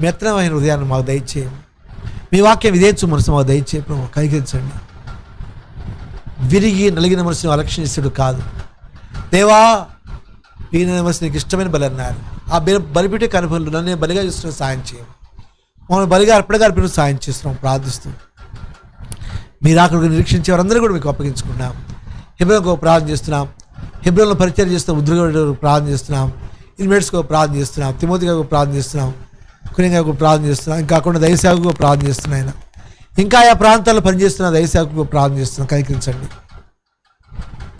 మెత్తనమైన హృదయాన్ని మాకు దయచేయము. మీ వాక్యం విధేయచ్చు మనసు మాకు దయచేయము. కనికరించండి. విరిగి నలిగిన మనసును అలక్ష్యనిస్తుడు కాదు దేవా. వీరిన మనసు నీకు ఇష్టమైన బలి అన్నారు. ఆ బలిపెట్టే కనుపలు నన్ను బలిగా చూస్తున్న సాయం చేయము. మమ్మల్ని బలిగా అర్పణగా అర్పణ సాయం చేస్తున్నాం ప్రార్థిస్తూ. మీరు అక్కడ నిరీక్షించే వారందరూ కూడా మీకు అప్పగించుకున్నాం. హెబ్రోన్కు ప్రార్థన చేస్తున్నాం. హెబ్రోన్లో పరిచయం చేస్తున్న ఉద్యోగ ప్రార్థన చేస్తున్నాం. ఇన్వెట్స్కు ప్రార్థన చేస్తున్నాం. తిమోతికు ప్రార్థన చేస్తున్నాం. కురింగాకు ప్రార్థన చేస్తున్నాం. ఇంకా కాకుండా దయసేవకు ప్రార్థన చేస్తున్నాం. ఆయన ఇంకా ఆయా ప్రాంతాల్లో పనిచేస్తున్న దయసేవకు ప్రార్థన చేస్తున్నాం. కనికరించండి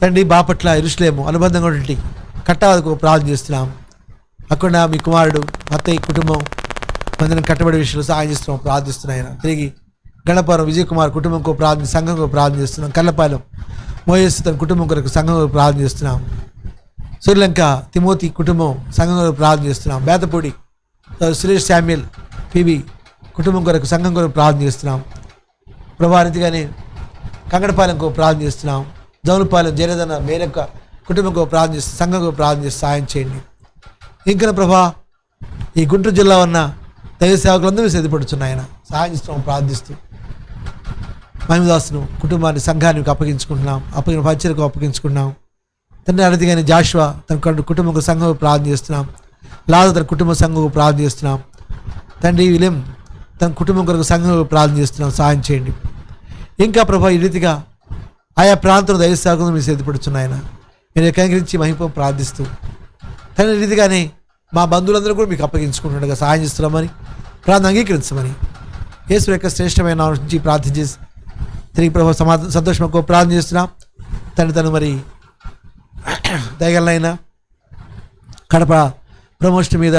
తండ్రి. బాపట్ల యెరూషలేము అనుబంధంగా ఉన్నటువంటి కట్టాలకు ప్రార్థన చేస్తున్నాం. అక్కడ మీ కుమారుడు అత్తయ్య కుటుంబం మందిరం కట్టబడి విషయంలో సహాయం చేస్తున్నాం ప్రార్థిస్తున్నాం. ఆయన తిరిగి గణపురం విజయ్ కుమార్ కుటుంబంకు ప్రార్థన, సంఘంకు ప్రార్థన చేస్తున్నాం. కల్లపాలెం మోయేసు తన కుటుంబం కొరకు సంఘం కొరకు ప్రార్థన చేస్తున్నాం. శ్రీలంక తిమోతి కుటుంబం సంఘం కొరకు ప్రార్థన చేస్తున్నాం. బేతపూడి సురేష్ శామ్యుల్ పివి కుటుంబం కొరకు సంఘం కొరకు ప్రార్థన చేస్తున్నాం. ప్రభావితిగానే కంగడపాలెంకు ప్రార్థన చేస్తున్నాం. జౌనుపాలెం జయరదన మేరక్క కుటుంబంకు ప్రార్థన చేస్తూ సంఘంకు ప్రార్థన చేస్తూ సాయం చేయండి. ఇంకా ప్రభా ఈ గుంటూరు జిల్లా ఉన్న దైవ సేవకులందరూ సిద్ధపడుతున్నాయి. ఆయన సహాయం చేస్తున్నాం ప్రార్థిస్తూ. మహిమదాసును కుటుంబాన్ని సంఘానికి అప్పగించుకుంటున్నాం. అప్పగిన పరిచయకు అప్పగించుకుంటున్నాం. తండ్రి అరదిగానే జాషువా తన కుటుంబం సంఘం ప్రార్థన చేస్తున్నాం. లాజ తన కుటుంబ సంఘం ప్రార్థన చేస్తున్నాం. తండ్రి విలియం తన కుటుంబం కొరకు సంఘం ప్రార్థన చేస్తున్నాం. సహాయం చేయండి. ఇంకా ప్రభా ఈ రీతిగా ఆయా ప్రాంతంలో దైవ సేవకులను మీరు సిద్ధపడుతున్నాయన మీరు ఏకీకరించి మహిమ ప్రార్థిస్తూ తండ్రి రీతిగానే మా బంధువులందరూ కూడా మీకు అప్పగించుకుంటుండగా సహాయం చేస్తున్నామని ప్రార్థన అంగీకరించమని యేసు యొక్క శ్రేష్టమైన నామం నుంచి ప్రార్థన చేసి తిరిగి ప్రభావ సంతోషం ప్రార్థన చేస్తున్నాం. తను మరి దయగలనైనా కడప ప్రమోషన్ మీద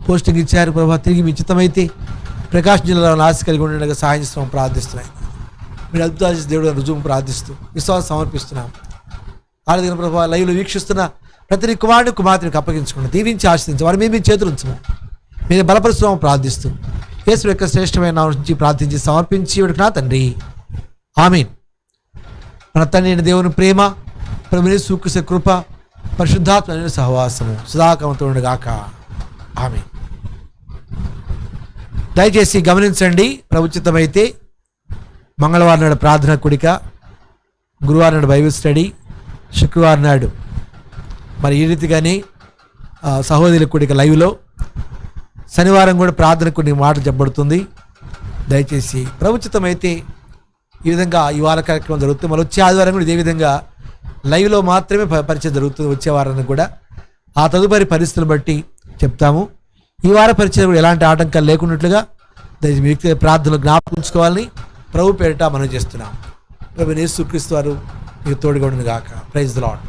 పోస్టింగ్ ఇచ్చారు ప్రభావ. తిరిగి మీ చిత్తమైతే ప్రకాశం జిల్లాలో ఆశ కలిగి ఉండగా సహాయం చేస్తున్నాం ప్రార్థిస్తున్నాయి. మీరు అద్భుతాలు చేసి దేవుడు రుజువు ప్రార్థిస్తూ విశ్వాసం సమర్పిస్తున్నాం. ఆరాధన ప్రభావ లైవ్లో వీక్షిస్తున్న ప్రతి కుమారుడు కుమార్తెకు అప్పగించుకున్నాం. దీవించి ఆశ్రదించి వారి మీద చేతులు ఉంచము. మీరు బలపరుస్తున్నాము ప్రార్థిస్తూ యేసు యొక్క శ్రేష్టమైన నామం నుంచి ప్రార్థించి సమర్పించి నా తండ్రి ఆమేన్. మన తండ్రి దేవుని ప్రేమ, ప్రభువు యేసు క్రీస్తు కృప, పరిశుద్ధాత్మ సహవాసము సదాకాలంతో గాక. ఆమేన్. దయచేసి గమనించండి, ప్రభుచితమైతే మంగళవారం నాడు ప్రార్థన కూడిక, గురువారం నాడు బైబిల్ స్టడీ, శుక్రవారం నాడు మరి ఈ రీతిగానే సహోదరుల కూడిక లైవ్లో, శనివారం కూడా ప్రార్థన కొన్ని మాటలు చెప్పబడుతుంది. దయచేసి ప్రభుచితమైతే ఈ విధంగా ఈ వార కార్యక్రమం జరుగుతుంది. మళ్ళీ వచ్చే ఆదివారం కూడా ఇదే విధంగా లైవ్లో మాత్రమే పరిచయం జరుగుతుంది. వచ్చే వారానికి కూడా ఆ తదుపరి పరిస్థితులను బట్టి చెప్తాము. ఈ వార పరిచయం కూడా ఎలాంటి ఆటంకాలు లేకున్నట్లుగా దయచేసి మీ వ్యక్తిగత ప్రార్థనలు జ్ఞాపకం ఉంచుకోవాలని ప్రభు పేరిట మనం చేస్తున్నాం. ప్రభు యేసుక్రీస్తు వారు మీకు తోడుగా ఉండును గాక. Praise the lord.